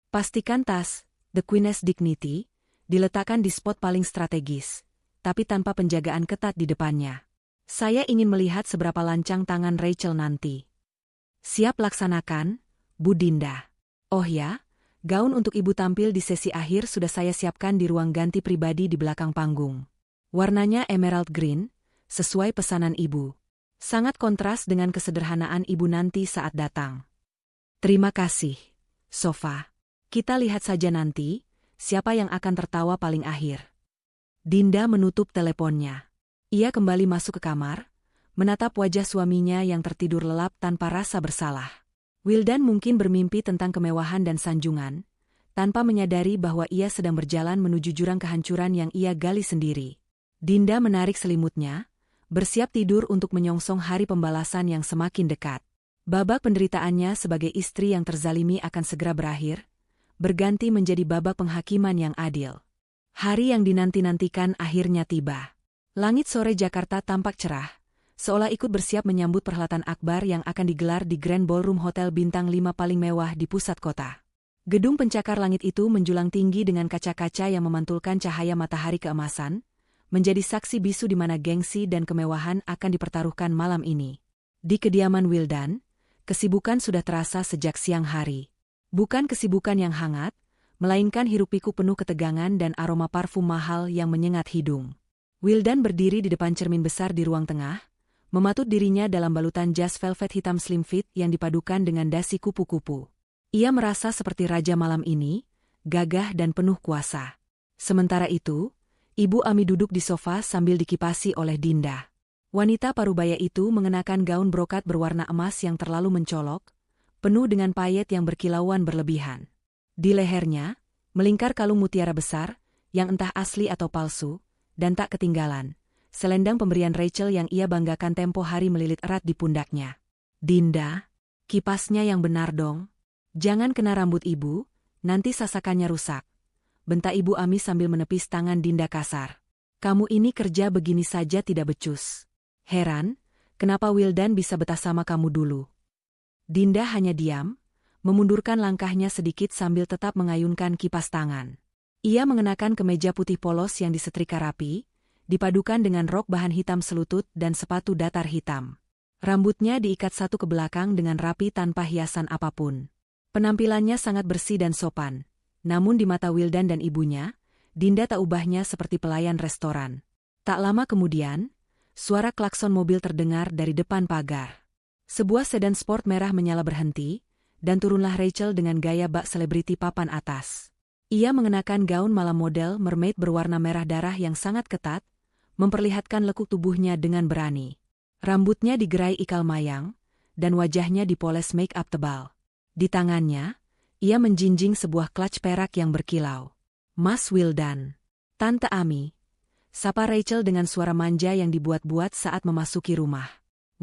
Pastikan tas, The Queen's Dignity, diletakkan di spot paling strategis, tapi tanpa penjagaan ketat di depannya. Saya ingin melihat seberapa lancang tangan Rachel nanti. Siap laksanakan, Bu Dinda. Oh ya, gaun untuk Ibu tampil di sesi akhir sudah saya siapkan di ruang ganti pribadi di belakang panggung. Warnanya emerald green, sesuai pesanan Ibu. Sangat kontras dengan kesederhanaan Ibu nanti saat datang. Terima kasih, Sofa. Kita lihat saja nanti, siapa yang akan tertawa paling akhir. Dinda menutup teleponnya. Ia kembali masuk ke kamar, menatap wajah suaminya yang tertidur lelap tanpa rasa bersalah. Wildan mungkin bermimpi tentang kemewahan dan sanjungan, tanpa menyadari bahwa ia sedang berjalan menuju jurang kehancuran yang ia gali sendiri. Dinda menarik selimutnya, bersiap tidur untuk menyongsong hari pembalasan yang semakin dekat. Babak penderitaannya sebagai istri yang terzalimi akan segera berakhir, berganti menjadi babak penghakiman yang adil. Hari yang dinanti-nantikan akhirnya tiba. Langit sore Jakarta tampak cerah, seolah ikut bersiap menyambut perhelatan akbar yang akan digelar di Grand Ballroom Hotel Bintang 5 paling mewah di pusat kota. Gedung pencakar langit itu menjulang tinggi dengan kaca-kaca yang memantulkan cahaya matahari keemasan, menjadi saksi bisu di mana gengsi dan kemewahan akan dipertaruhkan malam ini. Di kediaman Wildan, kesibukan sudah terasa sejak siang hari. Bukan kesibukan yang hangat, melainkan hiruk-pikuk penuh ketegangan dan aroma parfum mahal yang menyengat hidung. Wildan berdiri di depan cermin besar di ruang tengah, mematut dirinya dalam balutan jas velvet hitam slim fit yang dipadukan dengan dasi kupu-kupu. Ia merasa seperti raja malam ini, gagah dan penuh kuasa. Sementara itu, Ibu Ami duduk di sofa sambil dikipasi oleh Dinda. Wanita parubaya itu mengenakan gaun brokat berwarna emas yang terlalu mencolok, penuh dengan payet yang berkilauan berlebihan. Di lehernya, melingkar kalung mutiara besar, yang entah asli atau palsu, dan tak ketinggalan, selendang pemberian Rachel yang ia banggakan tempo hari melilit erat di pundaknya. Dinda, kipasnya yang benar dong. Jangan kena rambut Ibu, nanti sasakannya rusak. Bentak Ibu Ami sambil menepis tangan Dinda kasar. Kamu ini kerja begini saja tidak becus. Heran, kenapa Wildan bisa betah sama kamu dulu. Dinda hanya diam, memundurkan langkahnya sedikit sambil tetap mengayunkan kipas tangan. Ia mengenakan kemeja putih polos yang disetrika rapi, dipadukan dengan rok bahan hitam selutut dan sepatu datar hitam. Rambutnya diikat satu ke belakang dengan rapi tanpa hiasan apapun. Penampilannya sangat bersih dan sopan, namun di mata Wildan dan ibunya, Dinda tak ubahnya seperti pelayan restoran. Tak lama kemudian, suara klakson mobil terdengar dari depan pagar. Sebuah sedan sport merah menyala berhenti, dan turunlah Rachel dengan gaya bak selebriti papan atas. Ia mengenakan gaun malam model mermaid berwarna merah darah yang sangat ketat, memperlihatkan lekuk tubuhnya dengan berani. Rambutnya digerai ikal mayang, dan wajahnya dipoles make-up tebal. Di tangannya, ia menjinjing sebuah clutch perak yang berkilau. Mas Wildan, Tante Ami, Sapa Rachel dengan suara manja yang dibuat-buat saat memasuki rumah.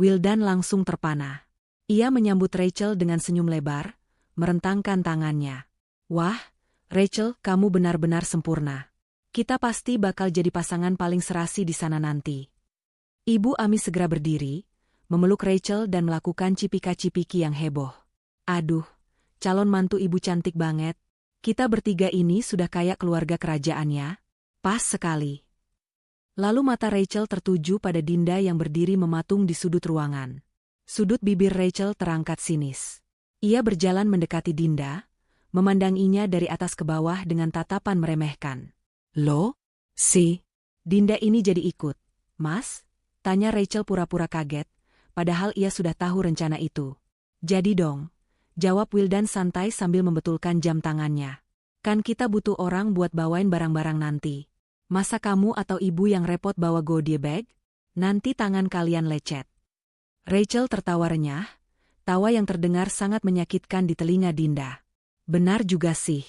Wildan langsung terpana. Ia menyambut Rachel dengan senyum lebar, merentangkan tangannya. Wah, Rachel, kamu benar-benar sempurna. Kita pasti bakal jadi pasangan paling serasi di sana nanti. Ibu Ami segera berdiri, memeluk Rachel dan melakukan cipika-cipiki yang heboh. Aduh, calon mantu ibu cantik banget. Kita bertiga ini sudah kayak keluarga kerajaan ya. Pas sekali. Lalu mata Rachel tertuju pada Dinda yang berdiri mematung di sudut ruangan. Sudut bibir Rachel terangkat sinis. Ia berjalan mendekati Dinda, memandanginya dari atas ke bawah dengan tatapan meremehkan. Loh? Dinda ini jadi ikut. Mas? Tanya Rachel pura-pura kaget, padahal ia sudah tahu rencana itu. Jadi dong, jawab Wildan santai sambil membetulkan jam tangannya. Kan kita butuh orang buat bawain barang-barang nanti. Masa kamu atau ibu yang repot bawa goodie bag? Nanti tangan kalian lecet. Rachel tertawa renyah, tawa yang terdengar sangat menyakitkan di telinga Dinda. Benar juga sih.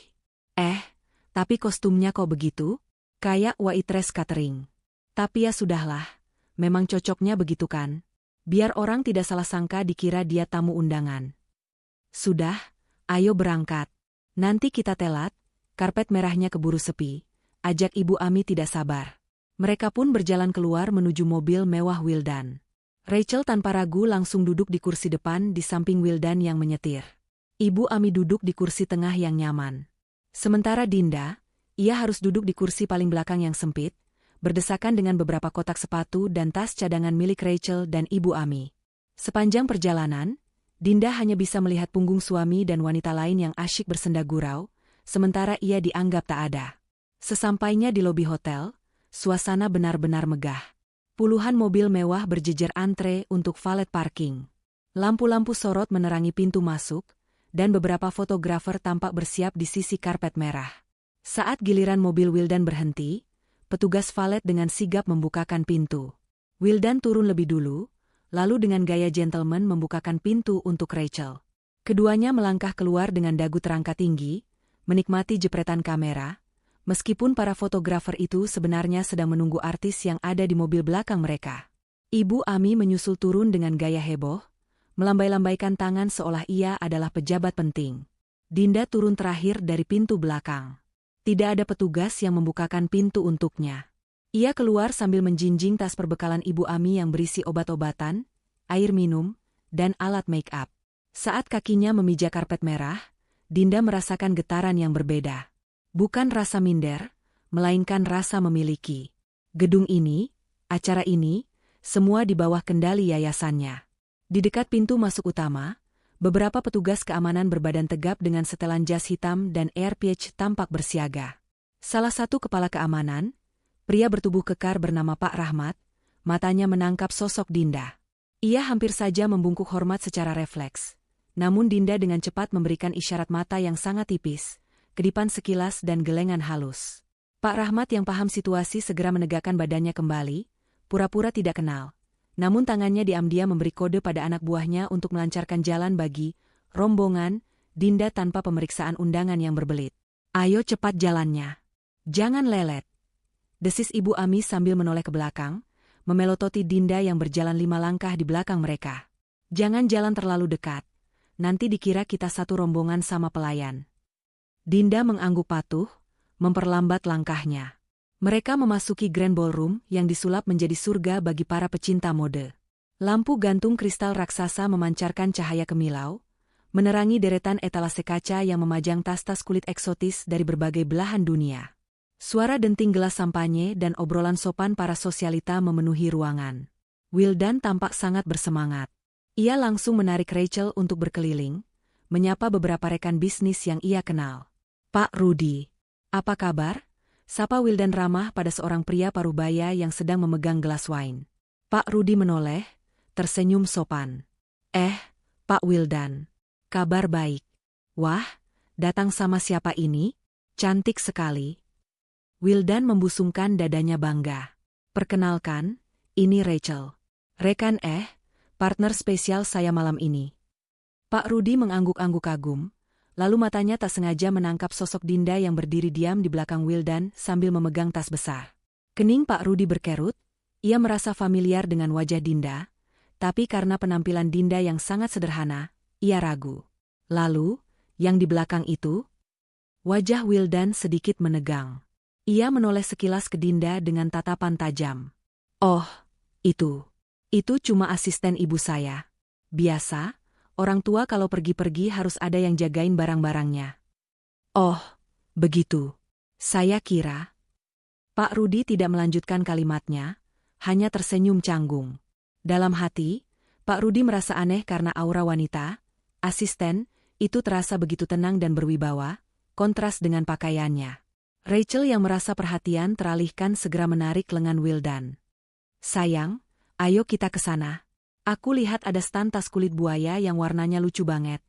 Tapi kostumnya kok begitu? Kayak waitress catering. Tapi ya sudahlah, memang cocoknya begitu kan? Biar orang tidak salah sangka dikira dia tamu undangan. Sudah, ayo berangkat. Nanti kita telat, karpet merahnya keburu sepi. Ajak Ibu Ami tidak sabar. Mereka pun berjalan keluar menuju mobil mewah Wildan. Rachel tanpa ragu langsung duduk di kursi depan di samping Wildan yang menyetir. Ibu Ami duduk di kursi tengah yang nyaman. Sementara Dinda, ia harus duduk di kursi paling belakang yang sempit, berdesakan dengan beberapa kotak sepatu dan tas cadangan milik Rachel dan Ibu Ami. Sepanjang perjalanan, Dinda hanya bisa melihat punggung suami dan wanita lain yang asyik bersenda gurau, sementara ia dianggap tak ada. Sesampainya di lobi hotel, suasana benar-benar megah. Puluhan mobil mewah berjejer antre untuk valet parking. Lampu-lampu sorot menerangi pintu masuk, dan beberapa fotografer tampak bersiap di sisi karpet merah. Saat giliran mobil Wildan berhenti, petugas valet dengan sigap membukakan pintu. Wildan turun lebih dulu, lalu dengan gaya gentleman membukakan pintu untuk Rachel. Keduanya melangkah keluar dengan dagu terangkat tinggi, menikmati jepretan kamera, meskipun para fotografer itu sebenarnya sedang menunggu artis yang ada di mobil belakang mereka. Ibu Ami menyusul turun dengan gaya heboh, melambai-lambaikan tangan seolah ia adalah pejabat penting. Dinda turun terakhir dari pintu belakang. Tidak ada petugas yang membukakan pintu untuknya. Ia keluar sambil menjinjing tas perbekalan Ibu Ami yang berisi obat-obatan, air minum, dan alat make-up. Saat kakinya memijak karpet merah, Dinda merasakan getaran yang berbeda. Bukan rasa minder, melainkan rasa memiliki. Gedung ini, acara ini, semua di bawah kendali yayasannya. Di dekat pintu masuk utama, beberapa petugas keamanan berbadan tegap dengan setelan jas hitam dan air patch tampak bersiaga. Salah satu kepala keamanan, pria bertubuh kekar bernama Pak Rahmat, matanya menangkap sosok Dinda. Ia hampir saja membungkuk hormat secara refleks. Namun Dinda dengan cepat memberikan isyarat mata yang sangat tipis, kedipan sekilas dan gelengan halus. Pak Rahmat yang paham situasi segera menegakkan badannya kembali, pura-pura tidak kenal. Namun tangannya diam-diam memberi kode pada anak buahnya untuk melancarkan jalan bagi rombongan Dinda tanpa pemeriksaan undangan yang berbelit. Ayo cepat jalannya. Jangan lelet. Desis Ibu Ami sambil menoleh ke belakang, memelototi Dinda yang berjalan 5 langkah di belakang mereka. Jangan jalan terlalu dekat. Nanti dikira kita satu rombongan sama pelayan. Dinda mengangguk patuh, memperlambat langkahnya. Mereka memasuki Grand Ballroom yang disulap menjadi surga bagi para pecinta mode. Lampu gantung kristal raksasa memancarkan cahaya kemilau, menerangi deretan etalase kaca yang memajang tas-tas kulit eksotis dari berbagai belahan dunia. Suara denting gelas sampanye dan obrolan sopan para sosialita memenuhi ruangan. Wildan tampak sangat bersemangat. Ia langsung menarik Rachel untuk berkeliling, menyapa beberapa rekan bisnis yang ia kenal. Pak Rudi, apa kabar? Sapa Wildan ramah pada seorang pria parubaya yang sedang memegang gelas wine. Pak Rudi menoleh, tersenyum sopan. Pak Wildan, kabar baik. Wah, datang sama siapa ini? Cantik sekali. Wildan membusungkan dadanya bangga. Perkenalkan, ini Rachel. Rekan partner spesial saya malam ini. Pak Rudi mengangguk-angguk kagum. Lalu matanya tak sengaja menangkap sosok Dinda yang berdiri diam di belakang Wildan sambil memegang tas besar. Kening Pak Rudi berkerut, ia merasa familiar dengan wajah Dinda, tapi karena penampilan Dinda yang sangat sederhana, ia ragu. Lalu, yang di belakang itu? Wajah Wildan sedikit menegang. Ia menoleh sekilas ke Dinda dengan tatapan tajam. Oh, itu cuma asisten ibu saya. Biasa, orang tua kalau pergi-pergi harus ada yang jagain barang-barangnya. Oh, begitu. Saya kira. Pak Rudi tidak melanjutkan kalimatnya, hanya tersenyum canggung. Dalam hati, Pak Rudi merasa aneh karena aura wanita, asisten, itu terasa begitu tenang dan berwibawa, kontras dengan pakaiannya. Rachel yang merasa perhatian teralihkan segera menarik lengan Wildan. Sayang, ayo kita ke sana. Aku lihat ada stan tas kulit buaya yang warnanya lucu banget.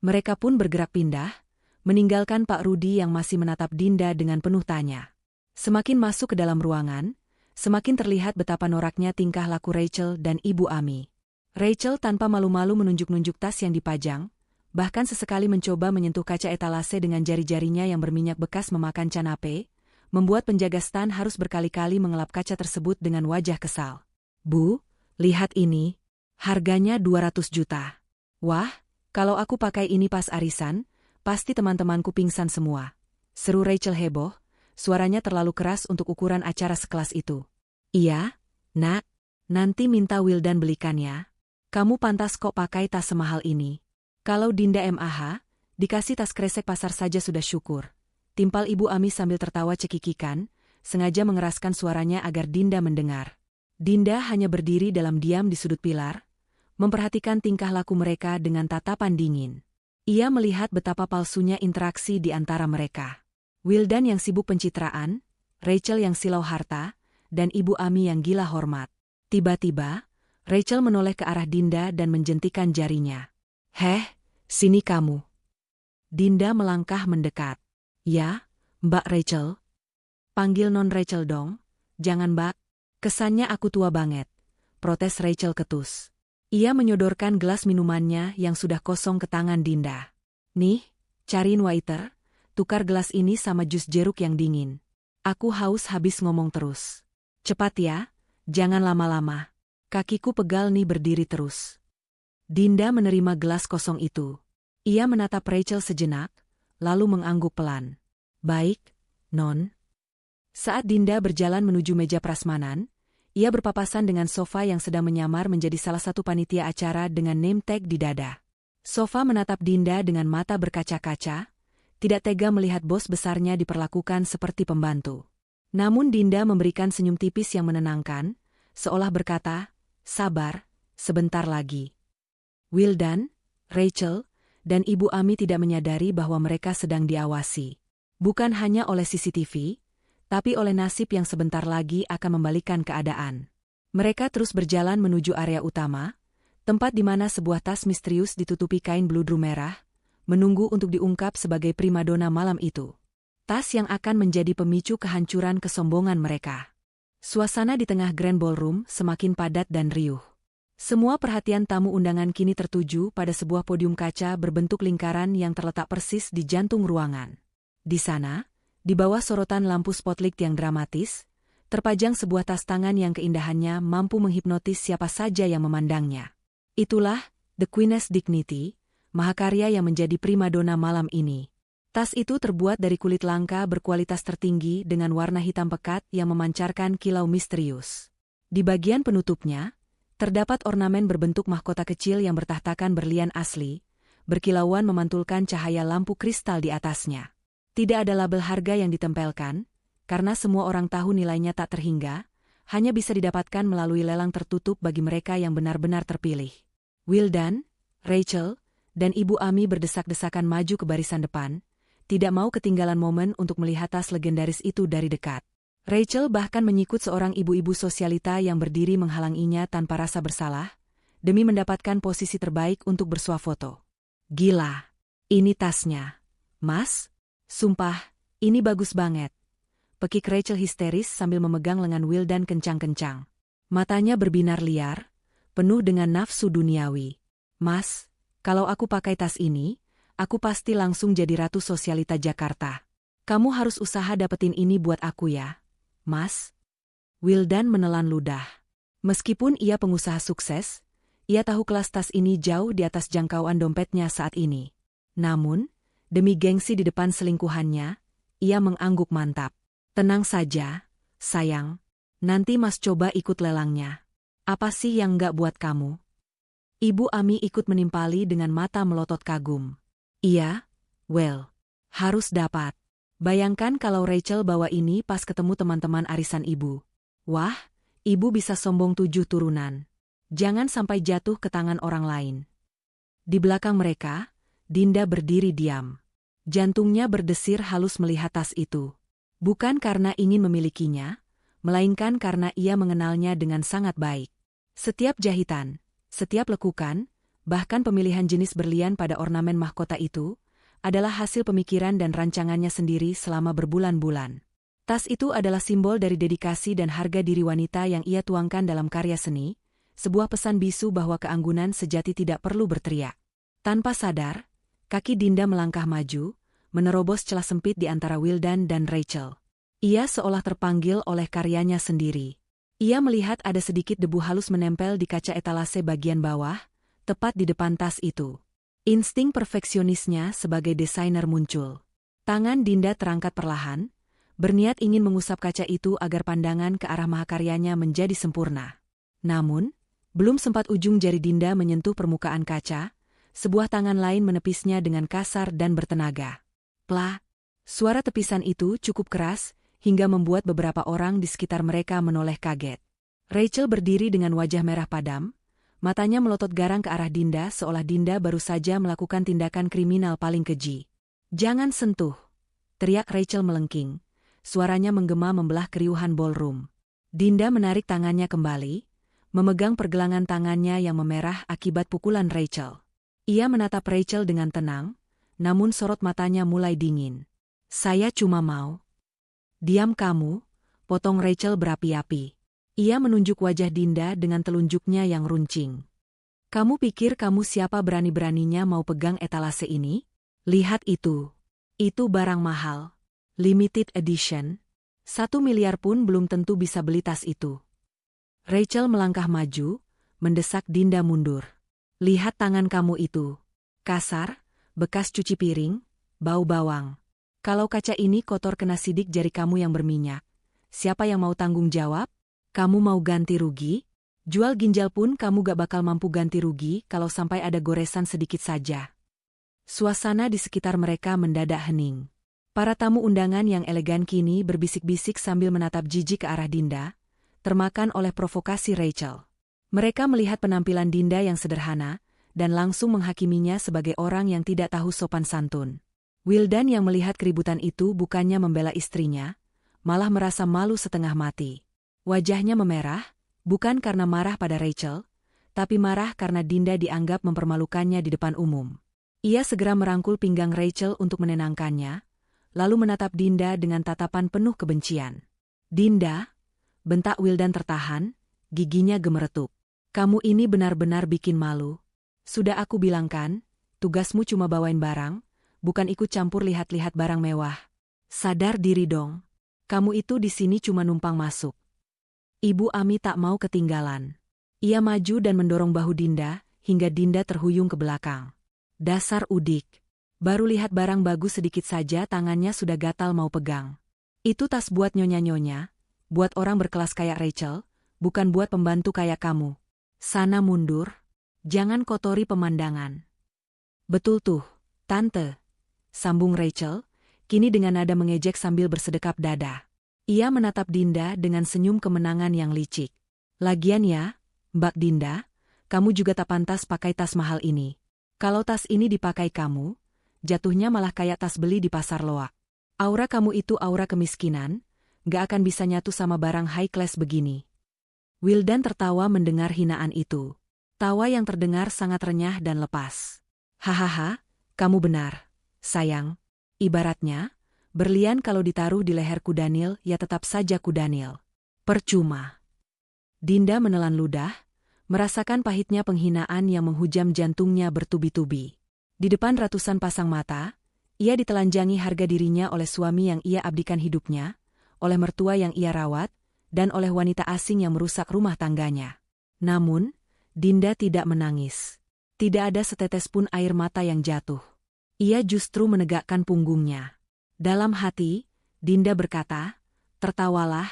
Mereka pun bergerak pindah, meninggalkan Pak Rudi yang masih menatap Dinda dengan penuh tanya. Semakin masuk ke dalam ruangan, semakin terlihat betapa noraknya tingkah laku Rachel dan Ibu Ami. Rachel tanpa malu-malu menunjuk-nunjuk tas yang dipajang, bahkan sesekali mencoba menyentuh kaca etalase dengan jari-jarinya yang berminyak bekas memakan canape, membuat penjaga stan harus berkali-kali mengelap kaca tersebut dengan wajah kesal. Bu, lihat ini. Harganya 200 juta. Wah, kalau aku pakai ini pas arisan, pasti teman-temanku pingsan semua. Seru Rachel heboh. Suaranya terlalu keras untuk ukuran acara sekelas itu. Iya, nak. Nanti minta Wildan belikan ya. Kamu pantas kok pakai tas semahal ini. Kalau Dinda MAH, dikasih tas kresek pasar saja sudah syukur. Timpal Ibu Ami sambil tertawa cekikikan, sengaja mengeraskan suaranya agar Dinda mendengar. Dinda hanya berdiri dalam diam di sudut pilar, memperhatikan tingkah laku mereka dengan tatapan dingin. Ia melihat betapa palsunya interaksi di antara mereka. Wildan yang sibuk pencitraan, Rachel yang silau harta, dan Ibu Ami yang gila hormat. Tiba-tiba, Rachel menoleh ke arah Dinda dan menjentikan jarinya. Heh, sini kamu. Dinda melangkah mendekat. Ya, Mbak Rachel. Panggil non Rachel dong. Jangan Mbak. Kesannya aku tua banget. Protes Rachel ketus. Ia menyodorkan gelas minumannya yang sudah kosong ke tangan Dinda. Nih, cariin waiter. Tukar gelas ini sama jus jeruk yang dingin. Aku haus habis ngomong terus. Cepat ya, jangan lama-lama. Kakiku pegal nih berdiri terus. Dinda menerima gelas kosong itu. Ia menatap Rachel sejenak, lalu mengangguk pelan. Baik, non. Saat Dinda berjalan menuju meja prasmanan, ia berpapasan dengan Sofa yang sedang menyamar menjadi salah satu panitia acara dengan name tag di dada. Sofa menatap Dinda dengan mata berkaca-kaca, tidak tega melihat bos besarnya diperlakukan seperti pembantu. Namun Dinda memberikan senyum tipis yang menenangkan, seolah berkata, sabar, sebentar lagi. Wildan, Rachel, dan Ibu Ami tidak menyadari bahwa mereka sedang diawasi. Bukan hanya oleh CCTV, tapi oleh nasib yang sebentar lagi akan membalikkan keadaan. Mereka terus berjalan menuju area utama, tempat di mana sebuah tas misterius ditutupi kain bludru merah, menunggu untuk diungkap sebagai primadona malam itu. Tas yang akan menjadi pemicu kehancuran kesombongan mereka. Suasana di tengah Grand Ballroom semakin padat dan riuh. Semua perhatian tamu undangan kini tertuju pada sebuah podium kaca berbentuk lingkaran yang terletak persis di jantung ruangan. Di sana, di bawah sorotan lampu spotlight yang dramatis, terpajang sebuah tas tangan yang keindahannya mampu menghipnotis siapa saja yang memandangnya. Itulah The Queen's Dignity, mahakarya yang menjadi primadona malam ini. Tas itu terbuat dari kulit langka berkualitas tertinggi dengan warna hitam pekat yang memancarkan kilau misterius. Di bagian penutupnya, terdapat ornamen berbentuk mahkota kecil yang bertahtakan berlian asli, berkilauan memantulkan cahaya lampu kristal di atasnya. Tidak ada label harga yang ditempelkan, karena semua orang tahu nilainya tak terhingga, hanya bisa didapatkan melalui lelang tertutup bagi mereka yang benar-benar terpilih. Wildan, Rachel, dan Ibu Ami berdesak-desakan maju ke barisan depan, tidak mau ketinggalan momen untuk melihat tas legendaris itu dari dekat. Rachel bahkan menyikut seorang ibu-ibu sosialita yang berdiri menghalanginya tanpa rasa bersalah, demi mendapatkan posisi terbaik untuk bersuah foto. Gila, ini tasnya. Mas? Sumpah, ini bagus banget. Pekik Rachel histeris sambil memegang lengan Wildan kencang-kencang. Matanya berbinar liar, penuh dengan nafsu duniawi. Mas, kalau aku pakai tas ini, aku pasti langsung jadi ratu sosialita Jakarta. Kamu harus usaha dapetin ini buat aku ya, Mas. Wildan menelan ludah. Meskipun ia pengusaha sukses, ia tahu kelas tas ini jauh di atas jangkauan dompetnya saat ini. Namun, demi gengsi di depan selingkuhannya, ia mengangguk mantap. Tenang saja, sayang. Nanti Mas coba ikut lelangnya. Apa sih yang nggak buat kamu? Ibu Ami ikut menimpali dengan mata melotot kagum. Iya, well, harus dapat. Bayangkan kalau Rachel bawa ini pas ketemu teman-teman arisan ibu. Wah, ibu bisa sombong 7 turunan. Jangan sampai jatuh ke tangan orang lain. Di belakang mereka, Dinda berdiri diam. Jantungnya berdesir halus melihat tas itu. Bukan karena ingin memilikinya, melainkan karena ia mengenalnya dengan sangat baik. Setiap jahitan, setiap lekukan, bahkan pemilihan jenis berlian pada ornamen mahkota itu, adalah hasil pemikiran dan rancangannya sendiri selama berbulan-bulan. Tas itu adalah simbol dari dedikasi dan harga diri wanita yang ia tuangkan dalam karya seni, sebuah pesan bisu bahwa keanggunan sejati tidak perlu berteriak. Tanpa sadar, kaki Dinda melangkah maju, menerobos celah sempit di antara Wildan dan Rachel. Ia seolah terpanggil oleh karyanya sendiri. Ia melihat ada sedikit debu halus menempel di kaca etalase bagian bawah, tepat di depan tas itu. Insting perfeksionisnya sebagai desainer muncul. Tangan Dinda terangkat perlahan, berniat ingin mengusap kaca itu agar pandangan ke arah mahakaryanya menjadi sempurna. Namun, belum sempat ujung jari Dinda menyentuh permukaan kaca, sebuah tangan lain menepisnya dengan kasar dan bertenaga. Plak! Suara tepisan itu cukup keras, hingga membuat beberapa orang di sekitar mereka menoleh kaget. Rachel berdiri dengan wajah merah padam, matanya melotot garang ke arah Dinda seolah Dinda baru saja melakukan tindakan kriminal paling keji. "Jangan sentuh!" teriak Rachel melengking. Suaranya menggema membelah keriuhan ballroom. Dinda menarik tangannya kembali, memegang pergelangan tangannya yang memerah akibat pukulan Rachel. Ia menatap Rachel dengan tenang, namun sorot matanya mulai dingin. "Saya cuma mau..." "Diam kamu," potong Rachel berapi-api. Ia menunjuk wajah Dinda dengan telunjuknya yang runcing. "Kamu pikir kamu siapa berani-beraninya mau pegang etalase ini? Lihat itu. Itu barang mahal. Limited edition. 1 miliar pun belum tentu bisa beli tas itu." Rachel melangkah maju, mendesak Dinda mundur. "Lihat tangan kamu itu. Kasar, bekas cuci piring, bau bawang. Kalau kaca ini kotor kena sidik jari kamu yang berminyak, siapa yang mau tanggung jawab? Kamu mau ganti rugi? Jual ginjal pun kamu gak bakal mampu ganti rugi kalau sampai ada goresan sedikit saja." Suasana di sekitar mereka mendadak hening. Para tamu undangan yang elegan kini berbisik-bisik sambil menatap jijik ke arah Dinda, termakan oleh provokasi Rachel. Mereka melihat penampilan Dinda yang sederhana, dan langsung menghakiminya sebagai orang yang tidak tahu sopan santun. Wildan yang melihat keributan itu bukannya membela istrinya, malah merasa malu setengah mati. Wajahnya memerah, bukan karena marah pada Rachel, tapi marah karena Dinda dianggap mempermalukannya di depan umum. Ia segera merangkul pinggang Rachel untuk menenangkannya, lalu menatap Dinda dengan tatapan penuh kebencian. "Dinda," bentak Wildan tertahan, giginya gemeretuk. "Kamu ini benar-benar bikin malu. Sudah aku bilang kan, tugasmu cuma bawain barang, bukan ikut campur lihat-lihat barang mewah. Sadar diri dong. Kamu itu di sini cuma numpang masuk." Ibu Ami tak mau ketinggalan. Ia maju dan mendorong bahu Dinda, hingga Dinda terhuyung ke belakang. "Dasar udik. Baru lihat barang bagus sedikit saja tangannya sudah gatal mau pegang. Itu tas buat nyonya-nyonya, buat orang berkelas kayak Rachel, bukan buat pembantu kayak kamu. Sana mundur, jangan kotori pemandangan." "Betul tuh, Tante," sambung Rachel, kini dengan nada mengejek sambil bersedekap dada. Ia menatap Dinda dengan senyum kemenangan yang licik. "Lagian ya, Mbak Dinda, kamu juga tak pantas pakai tas mahal ini. Kalau tas ini dipakai kamu, jatuhnya malah kayak tas beli di pasar loak. Aura kamu itu aura kemiskinan, gak akan bisa nyatu sama barang high class begini." Wildan tertawa mendengar hinaan itu. Tawa yang terdengar sangat renyah dan lepas. "Hahaha, kamu benar, sayang. Ibaratnya, berlian kalau ditaruh di leher kudanil ya tetap saja kudanil. Percuma." Dinda menelan ludah, merasakan pahitnya penghinaan yang menghujam jantungnya bertubi-tubi. Di depan ratusan pasang mata, ia ditelanjangi harga dirinya oleh suami yang ia abdikan hidupnya, oleh mertua yang ia rawat, dan oleh wanita asing yang merusak rumah tangganya. Namun, Dinda tidak menangis. Tidak ada setetes pun air mata yang jatuh. Ia justru menegakkan punggungnya. Dalam hati, Dinda berkata, "Tertawalah,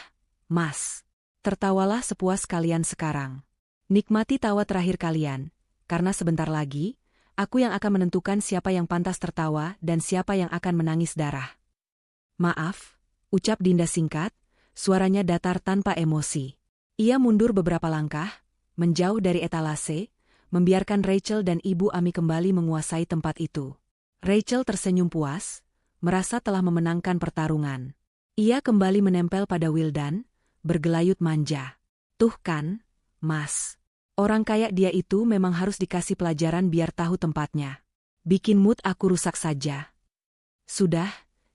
Mas. Tertawalah sepuas kalian sekarang. Nikmati tawa terakhir kalian, karena sebentar lagi, aku yang akan menentukan siapa yang pantas tertawa dan siapa yang akan menangis darah." "Maaf," ucap Dinda singkat, suaranya datar tanpa emosi. Ia mundur beberapa langkah, menjauh dari etalase, membiarkan Rachel dan Ibu Ami kembali menguasai tempat itu. Rachel tersenyum puas, merasa telah memenangkan pertarungan. Ia kembali menempel pada Wildan, bergelayut manja. "Tuh kan, Mas. Orang kayak dia itu memang harus dikasih pelajaran biar tahu tempatnya. Bikin mood aku rusak saja." "Sudah,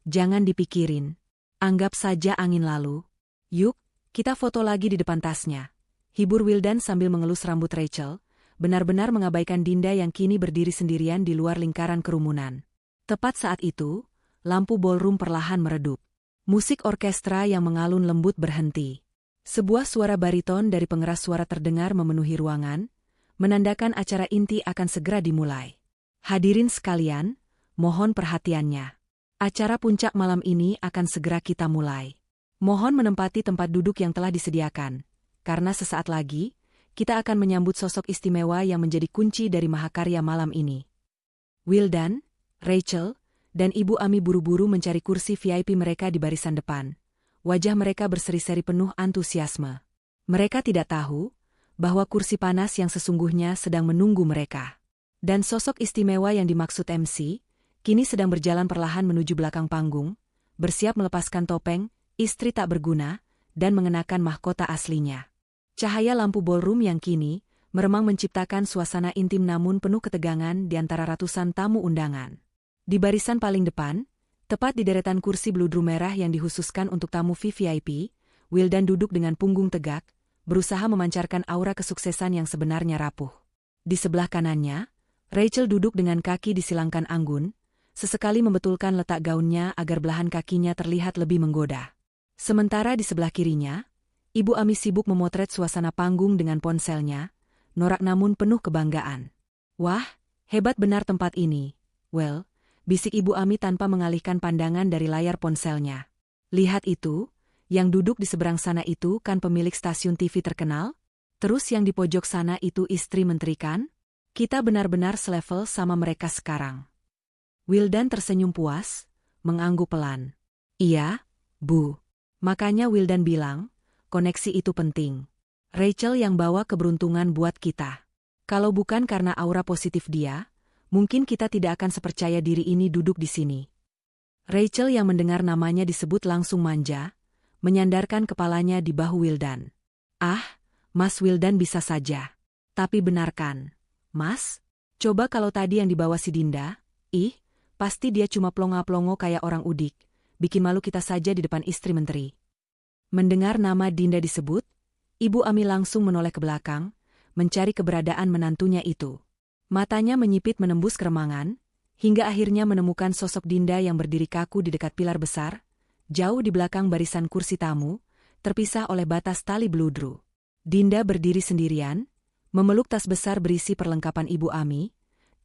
jangan dipikirin. Anggap saja angin lalu. Yuk, kita foto lagi di depan tasnya," hibur Wildan sambil mengelus rambut Rachel, benar-benar mengabaikan Dinda yang kini berdiri sendirian di luar lingkaran kerumunan. Tepat saat itu, lampu ballroom perlahan meredup. Musik orkestra yang mengalun lembut berhenti. Sebuah suara bariton dari pengeras suara terdengar memenuhi ruangan, menandakan acara inti akan segera dimulai. "Hadirin sekalian, mohon perhatiannya. Acara puncak malam ini akan segera kita mulai. Mohon menempati tempat duduk yang telah disediakan, karena sesaat lagi, kita akan menyambut sosok istimewa yang menjadi kunci dari mahakarya malam ini." Wildan, Rachel, dan Ibu Ami buru-buru mencari kursi VIP mereka di barisan depan. Wajah mereka berseri-seri penuh antusiasme. Mereka tidak tahu bahwa kursi panas yang sesungguhnya sedang menunggu mereka. Dan sosok istimewa yang dimaksud MC, kini sedang berjalan perlahan menuju belakang panggung, bersiap melepaskan topeng, istri tak berguna, dan mengenakan mahkota aslinya. Cahaya lampu ballroom yang kini meremang menciptakan suasana intim namun penuh ketegangan di antara ratusan tamu undangan. Di barisan paling depan, tepat di deretan kursi bludru merah yang dikhususkan untuk tamu VIP, Wildan duduk dengan punggung tegak, berusaha memancarkan aura kesuksesan yang sebenarnya rapuh. Di sebelah kanannya, Rachel duduk dengan kaki disilangkan anggun, sesekali membetulkan letak gaunnya agar belahan kakinya terlihat lebih menggoda. Sementara di sebelah kirinya, Ibu Ami sibuk memotret suasana panggung dengan ponselnya, norak namun penuh kebanggaan. "Wah, hebat benar tempat ini. Well," bisik Ibu Ami tanpa mengalihkan pandangan dari layar ponselnya. "Lihat itu, yang duduk di seberang sana itu kan pemilik stasiun TV terkenal? Terus yang di pojok sana itu istri menteri kan? Kita benar-benar selevel sama mereka sekarang." Wildan tersenyum puas, mengangguk pelan. "Iya, Bu. Makanya Wildan bilang, koneksi itu penting. Rachel yang bawa keberuntungan buat kita. Kalau bukan karena aura positif dia, mungkin kita tidak akan sepercaya diri ini duduk di sini." Rachel yang mendengar namanya disebut langsung manja, menyandarkan kepalanya di bahu Wildan. "Ah, Mas Wildan bisa saja. Tapi benarkan, Mas? Coba kalau tadi yang dibawa si Dinda, pasti dia cuma plonga-plongo kayak orang udik, bikin malu kita saja di depan istri menteri." Mendengar nama Dinda disebut, Ibu Ami langsung menoleh ke belakang, mencari keberadaan menantunya itu. Matanya menyipit menembus keremangan, hingga akhirnya menemukan sosok Dinda yang berdiri kaku di dekat pilar besar, jauh di belakang barisan kursi tamu, terpisah oleh batas tali bludru. Dinda berdiri sendirian, memeluk tas besar berisi perlengkapan Ibu Ami,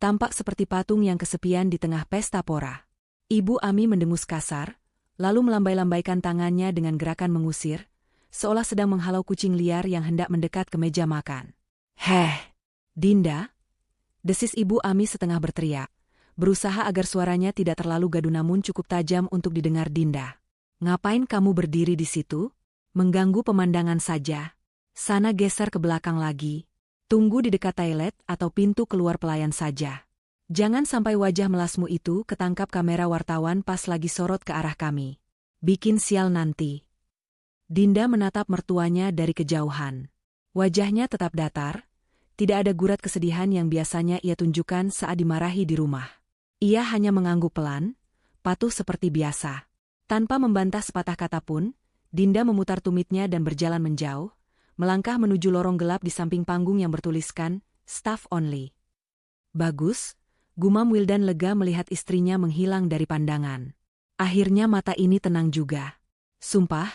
tampak seperti patung yang kesepian di tengah pesta pora. Ibu Ami mendengus kasar, lalu melambai-lambaikan tangannya dengan gerakan mengusir, seolah sedang menghalau kucing liar yang hendak mendekat ke meja makan. "Heh, Dinda," desis Ibu Ami setengah berteriak, berusaha agar suaranya tidak terlalu gaduh namun cukup tajam untuk didengar Dinda. "Ngapain kamu berdiri di situ? Mengganggu pemandangan saja. Sana geser ke belakang lagi. Tunggu di dekat toilet atau pintu keluar pelayan saja. Jangan sampai wajah melasmu itu ketangkap kamera wartawan pas lagi sorot ke arah kami. Bikin sial nanti." Dinda menatap mertuanya dari kejauhan. Wajahnya tetap datar, tidak ada gurat kesedihan yang biasanya ia tunjukkan saat dimarahi di rumah. Ia hanya mengangguk pelan, patuh seperti biasa. Tanpa membantah sepatah kata pun, Dinda memutar tumitnya dan berjalan menjauh, melangkah menuju lorong gelap di samping panggung yang bertuliskan, "Staff Only." "Bagus," gumam Wildan lega melihat istrinya menghilang dari pandangan. Akhirnya mata ini tenang juga. "Sumpah,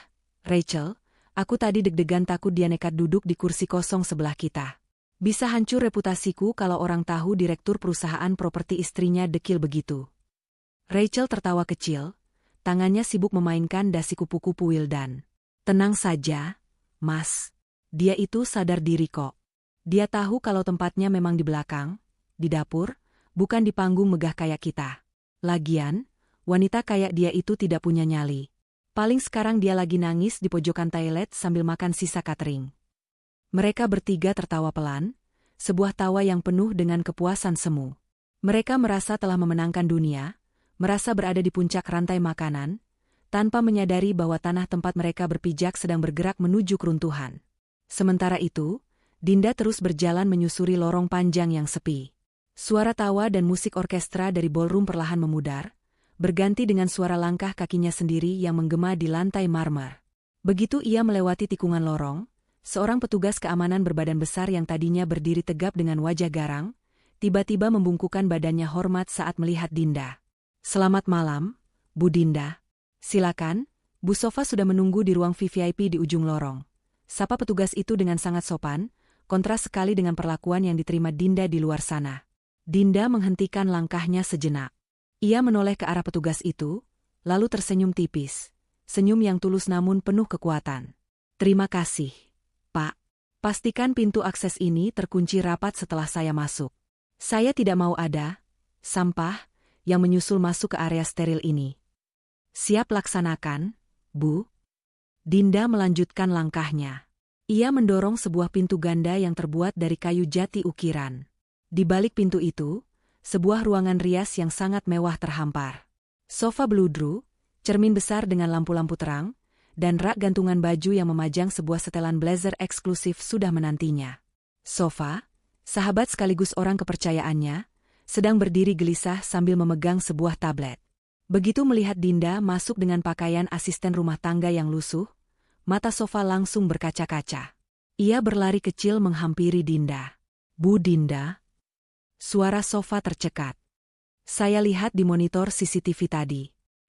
Rachel, Aku tadi deg-degan takut dia nekat duduk di kursi kosong sebelah kita. Bisa hancur reputasiku kalau orang tahu direktur perusahaan properti istrinya dekil begitu. Rachel tertawa kecil, tangannya sibuk memainkan dasi kupu-kupu Wildan. Tenang saja, Mas. Dia itu sadar diri kok. Dia tahu kalau tempatnya memang di belakang, di dapur, bukan di panggung megah kayak kita. Lagian, wanita kayak dia itu tidak punya nyali. Paling sekarang dia lagi nangis di pojokan toilet sambil makan sisa catering. Mereka bertiga tertawa pelan, sebuah tawa yang penuh dengan kepuasan semu. Mereka merasa telah memenangkan dunia, merasa berada di puncak rantai makanan, tanpa menyadari bahwa tanah tempat mereka berpijak sedang bergerak menuju keruntuhan. Sementara itu, Dinda terus berjalan menyusuri lorong panjang yang sepi. Suara tawa dan musik orkestra dari ballroom perlahan memudar, berganti dengan suara langkah kakinya sendiri yang menggema di lantai marmer. Begitu ia melewati tikungan lorong, seorang petugas keamanan berbadan besar yang tadinya berdiri tegap dengan wajah garang, tiba-tiba membungkukkan badannya hormat saat melihat Dinda. "Selamat malam, Bu Dinda. Silakan, Bu Sofa sudah menunggu di ruang VVIP di ujung lorong." Sapa petugas itu dengan sangat sopan, kontras sekali dengan perlakuan yang diterima Dinda di luar sana. Dinda menghentikan langkahnya sejenak. Ia menoleh ke arah petugas itu, lalu tersenyum tipis. Senyum yang tulus namun penuh kekuatan. "Terima kasih, Pak. Pastikan pintu akses ini terkunci rapat setelah saya masuk. Saya tidak mau ada sampah yang menyusul masuk ke area steril ini." "Siap laksanakan, Bu." Dinda melanjutkan langkahnya. Ia mendorong sebuah pintu ganda yang terbuat dari kayu jati ukiran. Di balik pintu itu, sebuah ruangan rias yang sangat mewah terhampar. Sofa beludru, cermin besar dengan lampu-lampu terang, dan rak gantungan baju yang memajang sebuah setelan blazer eksklusif sudah menantinya. Sofa, sahabat sekaligus orang kepercayaannya, sedang berdiri gelisah sambil memegang sebuah tablet. Begitu melihat Dinda masuk dengan pakaian asisten rumah tangga yang lusuh, mata Sofa langsung berkaca-kaca. Ia berlari kecil menghampiri Dinda. "Bu Dinda." Suara Sofa tercekat. "Saya lihat di monitor CCTV tadi.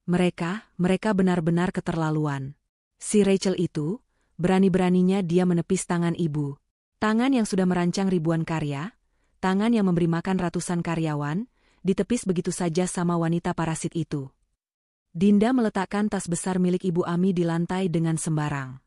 Mereka benar-benar keterlaluan. Si Rachel itu, berani-beraninya dia menepis tangan ibu. Tangan yang sudah merancang ribuan karya, tangan yang memberi makan ratusan karyawan, ditepis begitu saja sama wanita parasit itu." Dinda meletakkan tas besar milik Ibu Ami di lantai dengan sembarang.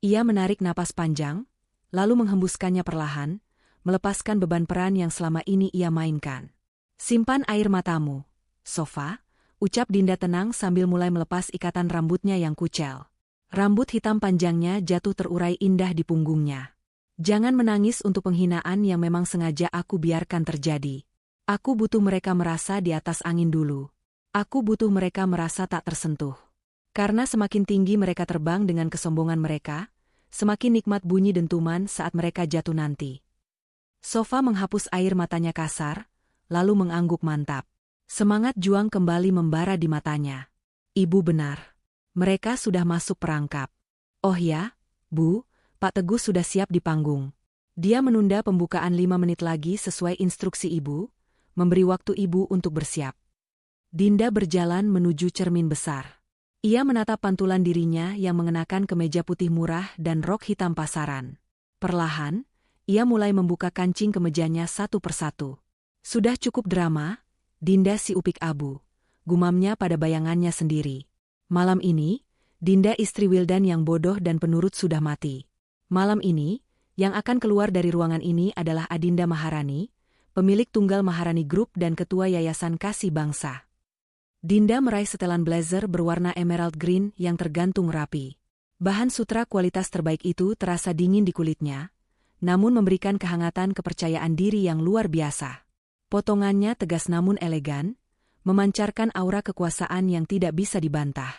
Ia menarik napas panjang, lalu menghembuskannya perlahan, melepaskan beban peran yang selama ini ia mainkan. "Simpan air matamu, Sofa," ucap Dinda tenang sambil mulai melepas ikatan rambutnya yang kucel. Rambut hitam panjangnya jatuh terurai indah di punggungnya. "Jangan menangis untuk penghinaan yang memang sengaja aku biarkan terjadi. Aku butuh mereka merasa di atas angin dulu. Aku butuh mereka merasa tak tersentuh. Karena semakin tinggi mereka terbang dengan kesombongan mereka, semakin nikmat bunyi dentuman saat mereka jatuh nanti." Sofa menghapus air matanya kasar, lalu mengangguk mantap. Semangat juang kembali membara di matanya. "Ibu benar. Mereka sudah masuk perangkap." "Oh ya, Bu, Pak Teguh sudah siap di panggung. Dia menunda pembukaan 5 menit lagi sesuai instruksi Ibu, memberi waktu Ibu untuk bersiap." Dinda berjalan menuju cermin besar. Ia menatap pantulan dirinya yang mengenakan kemeja putih murah dan rok hitam pasaran. Perlahan, ia mulai membuka kancing kemejanya satu persatu. "Sudah cukup drama, Dinda si upik abu," gumamnya pada bayangannya sendiri. Malam ini, Dinda istri Wildan yang bodoh dan penurut sudah mati. Malam ini, yang akan keluar dari ruangan ini adalah Adinda Maharani, pemilik Tunggal Maharani Group dan ketua Yayasan Kasih Bangsa. Dinda meraih setelan blazer berwarna emerald green yang tergantung rapi. Bahan sutra kualitas terbaik itu terasa dingin di kulitnya, namun memberikan kehangatan kepercayaan diri yang luar biasa. Potongannya tegas namun elegan, memancarkan aura kekuasaan yang tidak bisa dibantah.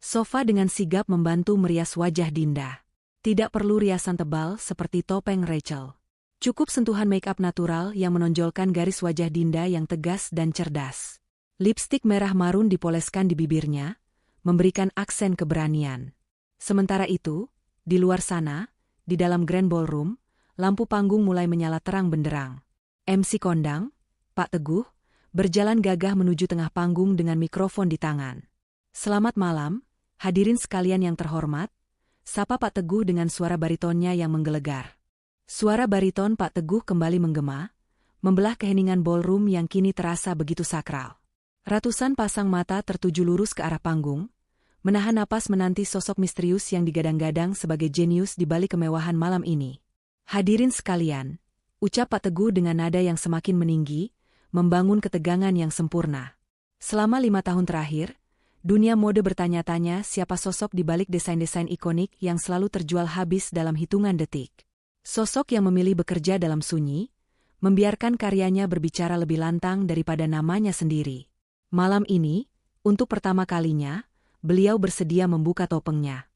Sofa dengan sigap membantu merias wajah Dinda. Tidak perlu riasan tebal seperti topeng Rachel. Cukup sentuhan make-up natural yang menonjolkan garis wajah Dinda yang tegas dan cerdas. Lipstik merah marun dipoleskan di bibirnya, memberikan aksen keberanian. Sementara itu, di luar sana, di dalam Grand Ballroom, lampu panggung mulai menyala terang benderang. MC kondang, Pak Teguh, berjalan gagah menuju tengah panggung dengan mikrofon di tangan. "Selamat malam, hadirin sekalian yang terhormat. sapa Pak Teguh dengan suara baritonnya yang menggelegar. Suara bariton Pak Teguh kembali menggema, membelah keheningan ballroom yang kini terasa begitu sakral. Ratusan pasang mata tertuju lurus ke arah panggung, menahan napas menanti sosok misterius yang digadang-gadang sebagai jenius di balik kemewahan malam ini. Hadirin sekalian, ucap Pak Teguh dengan nada yang semakin meninggi, membangun ketegangan yang sempurna. Selama 5 tahun terakhir, dunia mode bertanya-tanya siapa sosok di balik desain-desain ikonik yang selalu terjual habis dalam hitungan detik. Sosok yang memilih bekerja dalam sunyi, membiarkan karyanya berbicara lebih lantang daripada namanya sendiri. Malam ini, untuk pertama kalinya, beliau bersedia membuka topengnya.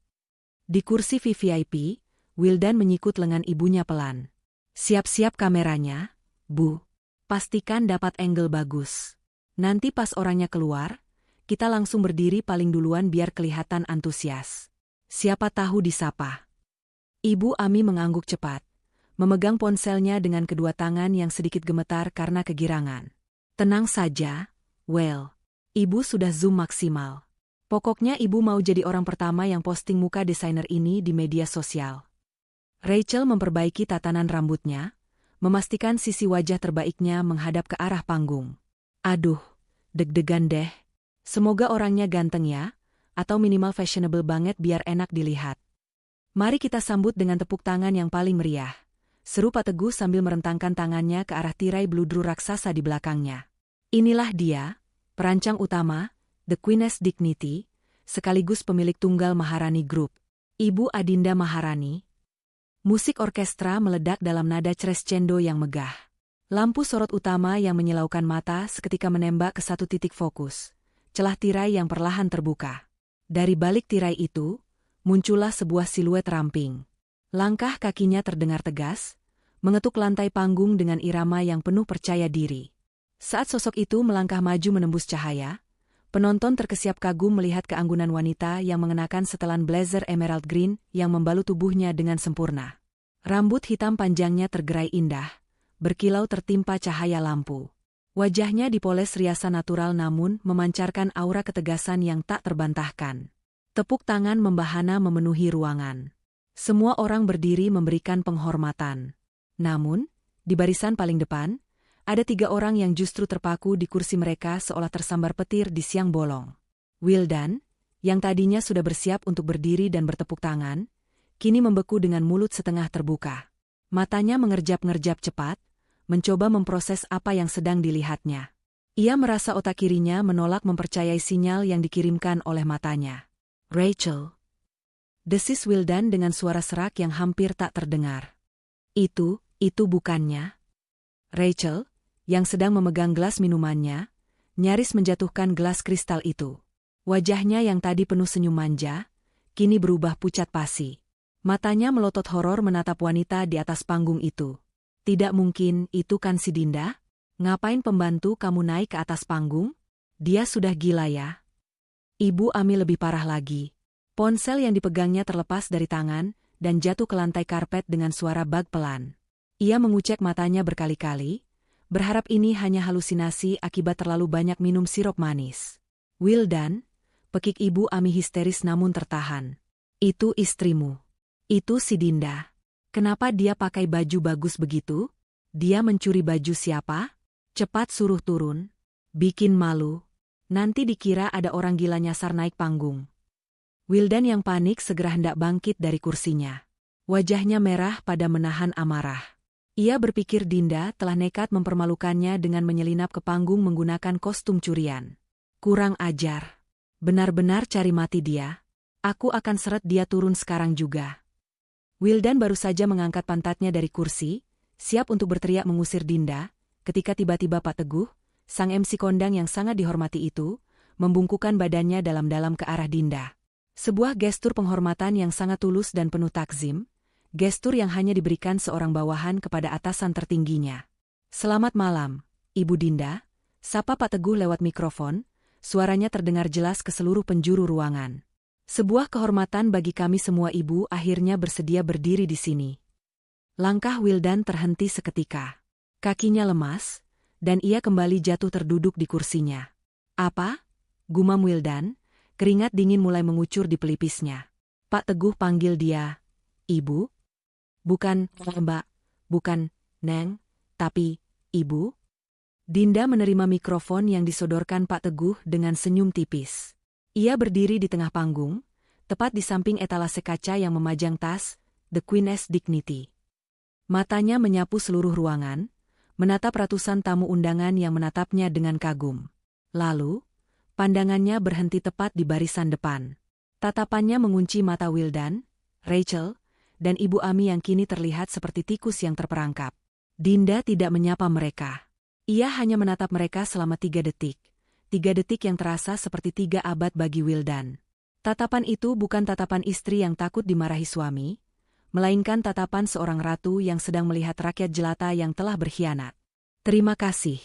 Di kursi VVIP, Wildan menyikut lengan ibunya pelan. Siap-siap kameranya, Bu. Pastikan dapat angle bagus. Nanti pas orangnya keluar, kita langsung berdiri paling duluan biar kelihatan antusias. Siapa tahu disapa. Ibu Ami mengangguk cepat, memegang ponselnya dengan kedua tangan yang sedikit gemetar karena kegirangan. Tenang saja, well. Ibu sudah zoom maksimal. Pokoknya ibu mau jadi orang pertama yang posting muka desainer ini di media sosial. Rachel memperbaiki tatanan rambutnya, memastikan sisi wajah terbaiknya menghadap ke arah panggung. Aduh, deg-degan deh. Semoga orangnya ganteng ya, atau minimal fashionable banget biar enak dilihat. Mari kita sambut dengan tepuk tangan yang paling meriah, seru Pak Teguh sambil merentangkan tangannya ke arah tirai bludru raksasa di belakangnya. Inilah dia, perancang utama, The Queen's Dignity, sekaligus pemilik tunggal Maharani Group, Ibu Adinda Maharani. Musik orkestra meledak dalam nada crescendo yang megah. Lampu sorot utama yang menyilaukan mata seketika menembak ke satu titik fokus, celah tirai yang perlahan terbuka. Dari balik tirai itu, muncullah sebuah siluet ramping. Langkah kakinya terdengar tegas, mengetuk lantai panggung dengan irama yang penuh percaya diri. Saat sosok itu melangkah maju menembus cahaya, penonton terkesiap kagum melihat keanggunan wanita yang mengenakan setelan blazer emerald green yang membalut tubuhnya dengan sempurna. Rambut hitam panjangnya tergerai indah, berkilau tertimpa cahaya lampu. Wajahnya dipoles riasan natural namun memancarkan aura ketegasan yang tak terbantahkan. Tepuk tangan membahana memenuhi ruangan. Semua orang berdiri memberikan penghormatan. Namun, di barisan paling depan, ada 3 orang yang justru terpaku di kursi mereka seolah tersambar petir di siang bolong. Wildan, yang tadinya sudah bersiap untuk berdiri dan bertepuk tangan, kini membeku dengan mulut setengah terbuka. Matanya mengerjap-ngerjap cepat, mencoba memproses apa yang sedang dilihatnya. Ia merasa otak kirinya menolak mempercayai sinyal yang dikirimkan oleh matanya. Rachel. Desis Wildan dengan suara serak yang hampir tak terdengar. Itu bukannya. Rachel, yang sedang memegang gelas minumannya, nyaris menjatuhkan gelas kristal itu. Wajahnya yang tadi penuh senyum manja, kini berubah pucat pasi. Matanya melotot horor menatap wanita di atas panggung itu. Tidak mungkin, itu kan si Dinda? Ngapain pembantu kamu naik ke atas panggung? Dia sudah gila ya? Ibu Ami lebih parah lagi. Ponsel yang dipegangnya terlepas dari tangan dan jatuh ke lantai karpet dengan suara bag pelan. Ia mengucek matanya berkali-kali, berharap ini hanya halusinasi akibat terlalu banyak minum sirup manis. Wildan, pekik Ibu Ami histeris namun tertahan. Itu istrimu. Itu si Dinda. Kenapa dia pakai baju bagus begitu? Dia mencuri baju siapa? Cepat suruh turun. Bikin malu. Nanti dikira ada orang gila nyasar naik panggung. Wildan yang panik segera hendak bangkit dari kursinya. Wajahnya merah pada menahan amarah. Ia berpikir Dinda telah nekat mempermalukannya dengan menyelinap ke panggung menggunakan kostum curian. Kurang ajar. Benar-benar cari mati dia. Aku akan seret dia turun sekarang juga. Wildan baru saja mengangkat pantatnya dari kursi, siap untuk berteriak mengusir Dinda, ketika tiba-tiba Pak Teguh, sang MC kondang yang sangat dihormati itu, membungkukkan badannya dalam-dalam ke arah Dinda. Sebuah gestur penghormatan yang sangat tulus dan penuh takzim, gestur yang hanya diberikan seorang bawahan kepada atasan tertingginya. Selamat malam, Ibu Dinda, sapa Pak Teguh lewat mikrofon, suaranya terdengar jelas ke seluruh penjuru ruangan. Sebuah kehormatan bagi kami semua Ibu akhirnya bersedia berdiri di sini. Langkah Wildan terhenti seketika. Kakinya lemas, dan ia kembali jatuh terduduk di kursinya. Apa? Gumam Wildan, keringat dingin mulai mengucur di pelipisnya. Pak Teguh panggil dia. Ibu? Bukan, Mbak. Bukan, Neng. Tapi, Ibu? Dinda menerima mikrofon yang disodorkan Pak Teguh dengan senyum tipis. Ia berdiri di tengah panggung, tepat di samping etalase kaca yang memajang tas, The Queen's Dignity. Matanya menyapu seluruh ruangan, menatap ratusan tamu undangan yang menatapnya dengan kagum. Lalu, pandangannya berhenti tepat di barisan depan. Tatapannya mengunci mata Wildan, Rachel, dan Ibu Ami yang kini terlihat seperti tikus yang terperangkap. Dinda tidak menyapa mereka. Ia hanya menatap mereka selama 3 detik. 3 detik yang terasa seperti 3 abad bagi Wildan. Tatapan itu bukan tatapan istri yang takut dimarahi suami, melainkan tatapan seorang ratu yang sedang melihat rakyat jelata yang telah berkhianat. Terima kasih,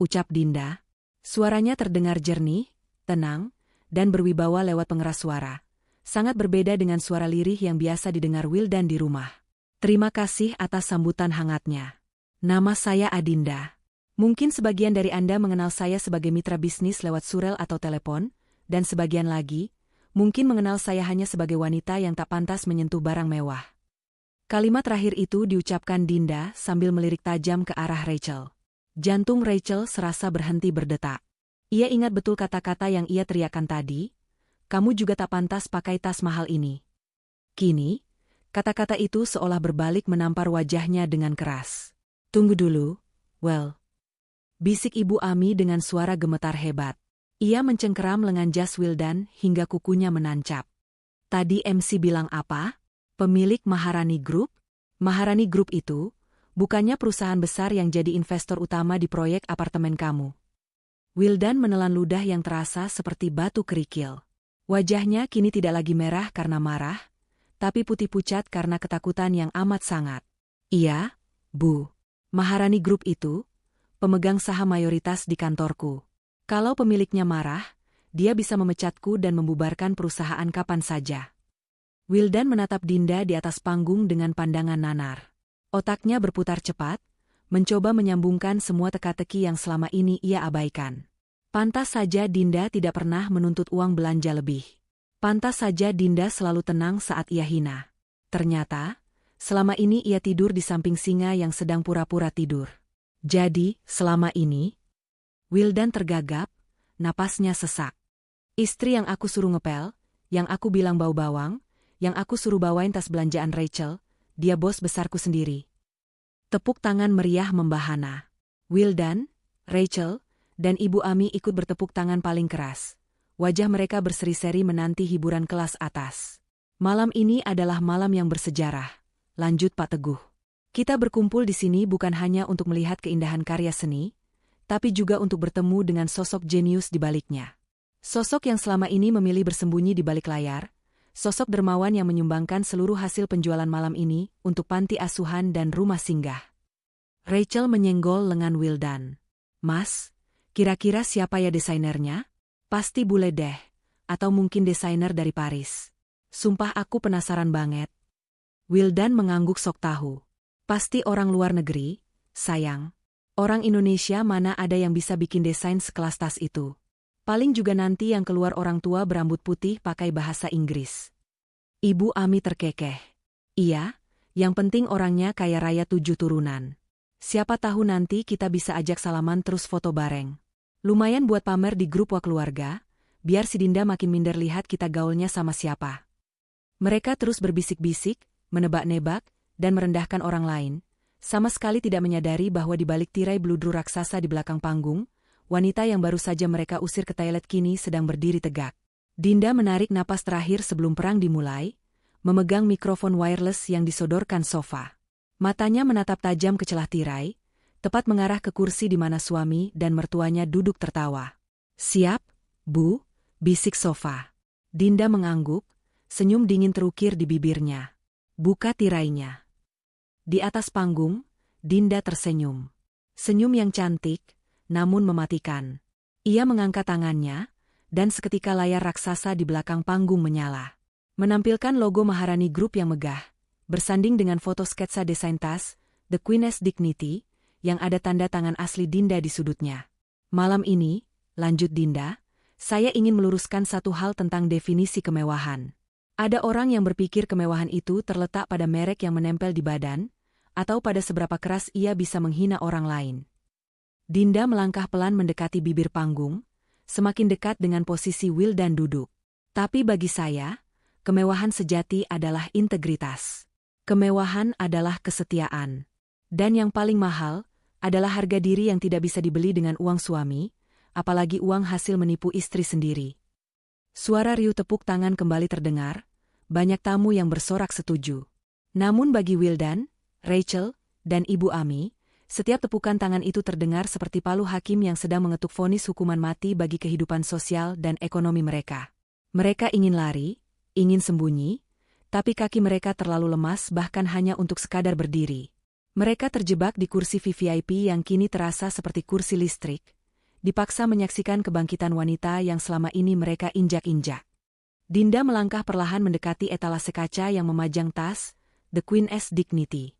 ucap Dinda. Suaranya terdengar jernih, tenang, dan berwibawa lewat pengeras suara. Sangat berbeda dengan suara lirih yang biasa didengar Wildan di rumah. Terima kasih atas sambutan hangatnya. Nama saya Adinda. Mungkin sebagian dari Anda mengenal saya sebagai mitra bisnis lewat surel atau telepon, dan sebagian lagi, mungkin mengenal saya hanya sebagai wanita yang tak pantas menyentuh barang mewah. Kalimat terakhir itu diucapkan Dinda sambil melirik tajam ke arah Rachel. Jantung Rachel serasa berhenti berdetak. Ia ingat betul kata-kata yang ia teriakkan tadi, kamu juga tak pantas pakai tas mahal ini. Kini, kata-kata itu seolah berbalik menampar wajahnya dengan keras. Tunggu dulu, well. Bisik Ibu Ami dengan suara gemetar hebat. Ia mencengkeram lengan jas Wildan hingga kukunya menancap. Tadi MC bilang apa? Pemilik Maharani Group? Maharani Group itu, bukannya perusahaan besar yang jadi investor utama di proyek apartemen kamu. Wildan menelan ludah yang terasa seperti batu kerikil. Wajahnya kini tidak lagi merah karena marah, tapi putih pucat karena ketakutan yang amat sangat. Iya, Bu. Maharani Group itu, pemegang saham mayoritas di kantorku. Kalau pemiliknya marah, dia bisa memecatku dan membubarkan perusahaan kapan saja. Wildan menatap Dinda di atas panggung dengan pandangan nanar. Otaknya berputar cepat, mencoba menyambungkan semua teka-teki yang selama ini ia abaikan. Pantas saja Dinda tidak pernah menuntut uang belanja lebih. Pantas saja Dinda selalu tenang saat ia hina. Ternyata, selama ini ia tidur di samping singa yang sedang pura-pura tidur. Jadi, selama ini, Wildan tergagap, napasnya sesak. Istri yang aku suruh ngepel, yang aku bilang bau bawang, yang aku suruh bawain tas belanjaan Rachel, dia bos besarku sendiri. Tepuk tangan meriah membahana. Wildan, Rachel, dan Ibu Ami ikut bertepuk tangan paling keras. Wajah mereka berseri-seri menanti hiburan kelas atas. Malam ini adalah malam yang bersejarah, lanjut Pak Teguh. Kita berkumpul di sini bukan hanya untuk melihat keindahan karya seni, tapi juga untuk bertemu dengan sosok jenius di baliknya. Sosok yang selama ini memilih bersembunyi di balik layar, sosok dermawan yang menyumbangkan seluruh hasil penjualan malam ini untuk panti asuhan dan rumah singgah. Rachel menyenggol lengan Wildan. Mas, kira-kira siapa ya desainernya? Pasti bule deh, atau mungkin desainer dari Paris. Sumpah aku penasaran banget. Wildan mengangguk sok tahu. Pasti orang luar negeri, sayang. Orang Indonesia mana ada yang bisa bikin desain sekelas tas itu. Paling juga nanti yang keluar orang tua berambut putih pakai bahasa Inggris. Ibu Ami terkekeh. Iya, yang penting orangnya kaya raya 7 turunan. Siapa tahu nanti kita bisa ajak salaman terus foto bareng. Lumayan buat pamer di grup keluarga, biar si Dinda makin minder lihat kita gaulnya sama siapa. Mereka terus berbisik-bisik, menebak-nebak, dan merendahkan orang lain, sama sekali tidak menyadari bahwa di balik tirai bludru raksasa di belakang panggung, wanita yang baru saja mereka usir ke toilet kini sedang berdiri tegak. Dinda menarik napas terakhir sebelum perang dimulai, memegang mikrofon wireless yang disodorkan sofa. Matanya menatap tajam ke celah tirai, tepat mengarah ke kursi di mana suami dan mertuanya duduk tertawa. Siap, Bu, bisik sofa. Dinda mengangguk, senyum dingin terukir di bibirnya. Buka tirainya. Di atas panggung, Dinda tersenyum. Senyum yang cantik, namun mematikan. Ia mengangkat tangannya, dan seketika layar raksasa di belakang panggung menyala. Menampilkan logo Maharani Group yang megah, bersanding dengan foto sketsa desain tas, The Queen's Dignity, yang ada tanda tangan asli Dinda di sudutnya. Malam ini, lanjut Dinda, saya ingin meluruskan satu hal tentang definisi kemewahan. Ada orang yang berpikir kemewahan itu terletak pada merek yang menempel di badan, atau pada seberapa keras ia bisa menghina orang lain. Dinda melangkah pelan mendekati bibir panggung, semakin dekat dengan posisi Wildan duduk. Tapi bagi saya, kemewahan sejati adalah integritas. Kemewahan adalah kesetiaan. Dan yang paling mahal, adalah harga diri yang tidak bisa dibeli dengan uang suami, apalagi uang hasil menipu istri sendiri. Suara riuh tepuk tangan kembali terdengar, banyak tamu yang bersorak setuju. Namun bagi Wildan, Rachel, dan Ibu Ami, setiap tepukan tangan itu terdengar seperti palu hakim yang sedang mengetuk vonis hukuman mati bagi kehidupan sosial dan ekonomi mereka. Mereka ingin lari, ingin sembunyi, tapi kaki mereka terlalu lemas bahkan hanya untuk sekadar berdiri. Mereka terjebak di kursi VVIP yang kini terasa seperti kursi listrik, dipaksa menyaksikan kebangkitan wanita yang selama ini mereka injak-injak. Dinda melangkah perlahan mendekati etalase kaca yang memajang tas, The Queen's Dignity.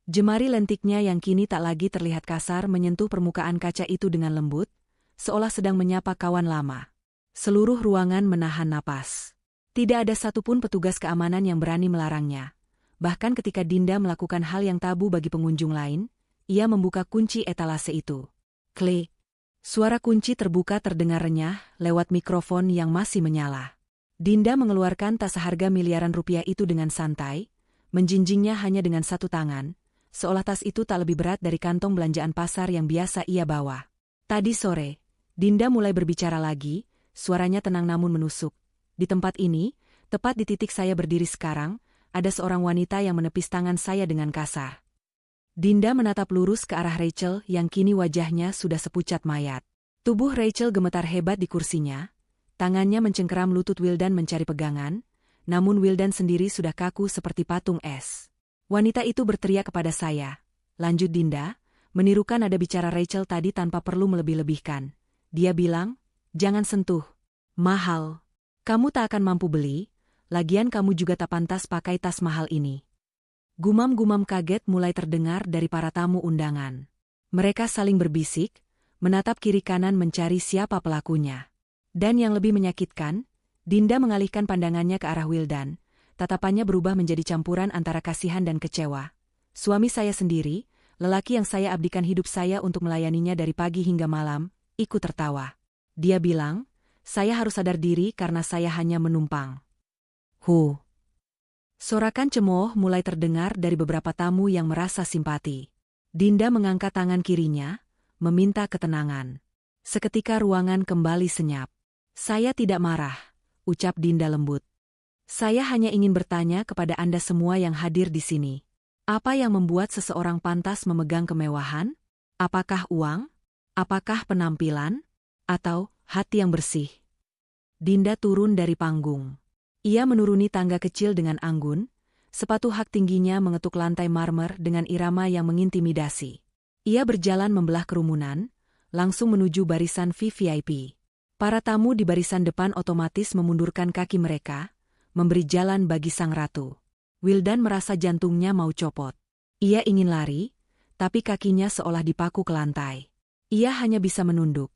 Jemari lentiknya yang kini tak lagi terlihat kasar menyentuh permukaan kaca itu dengan lembut, seolah sedang menyapa kawan lama. Seluruh ruangan menahan napas. Tidak ada satupun petugas keamanan yang berani melarangnya. Bahkan ketika Dinda melakukan hal yang tabu bagi pengunjung lain, ia membuka kunci etalase itu. Klik. Suara kunci terbuka terdengar renyah lewat mikrofon yang masih menyala. Dinda mengeluarkan tas seharga miliaran rupiah itu dengan santai, menjinjingnya hanya dengan satu tangan, seolah tas itu tak lebih berat dari kantong belanjaan pasar yang biasa ia bawa. Tadi sore, Dinda mulai berbicara lagi, suaranya tenang namun menusuk. Di tempat ini, tepat di titik saya berdiri sekarang, ada seorang wanita yang menepis tangan saya dengan kasar. Dinda menatap lurus ke arah Rachel yang kini wajahnya sudah sepucat mayat. Tubuh Rachel gemetar hebat di kursinya, tangannya mencengkeram lutut Wildan mencari pegangan, namun Wildan sendiri sudah kaku seperti patung es. Wanita itu berteriak kepada saya, lanjut Dinda, menirukan nada bicara Rachel tadi tanpa perlu melebih-lebihkan. Dia bilang, jangan sentuh. Mahal. Kamu tak akan mampu beli. Lagian kamu juga tak pantas pakai tas mahal ini. Gumam-gumam kaget mulai terdengar dari para tamu undangan. Mereka saling berbisik, menatap kiri kanan mencari siapa pelakunya. Dan yang lebih menyakitkan, Dinda mengalihkan pandangannya ke arah Wildan. Tatapannya berubah menjadi campuran antara kasihan dan kecewa. Suami saya sendiri, lelaki yang saya abdikan hidup saya untuk melayaninya dari pagi hingga malam, ikut tertawa. Dia bilang, saya harus sadar diri karena saya hanya menumpang. Sorakan cemooh mulai terdengar dari beberapa tamu yang merasa simpati. Dinda mengangkat tangan kirinya, meminta ketenangan. Seketika ruangan kembali senyap. Saya tidak marah, ucap Dinda lembut. Saya hanya ingin bertanya kepada Anda semua yang hadir di sini. Apa yang membuat seseorang pantas memegang kemewahan? Apakah uang? Apakah penampilan? Atau hati yang bersih? Dinda turun dari panggung. Ia menuruni tangga kecil dengan anggun, sepatu hak tingginya mengetuk lantai marmer dengan irama yang mengintimidasi. Ia berjalan membelah kerumunan, langsung menuju barisan VVIP. Para tamu di barisan depan otomatis memundurkan kaki mereka, memberi jalan bagi sang ratu. Wildan merasa jantungnya mau copot. Ia ingin lari, tapi kakinya seolah dipaku ke lantai. Ia hanya bisa menunduk,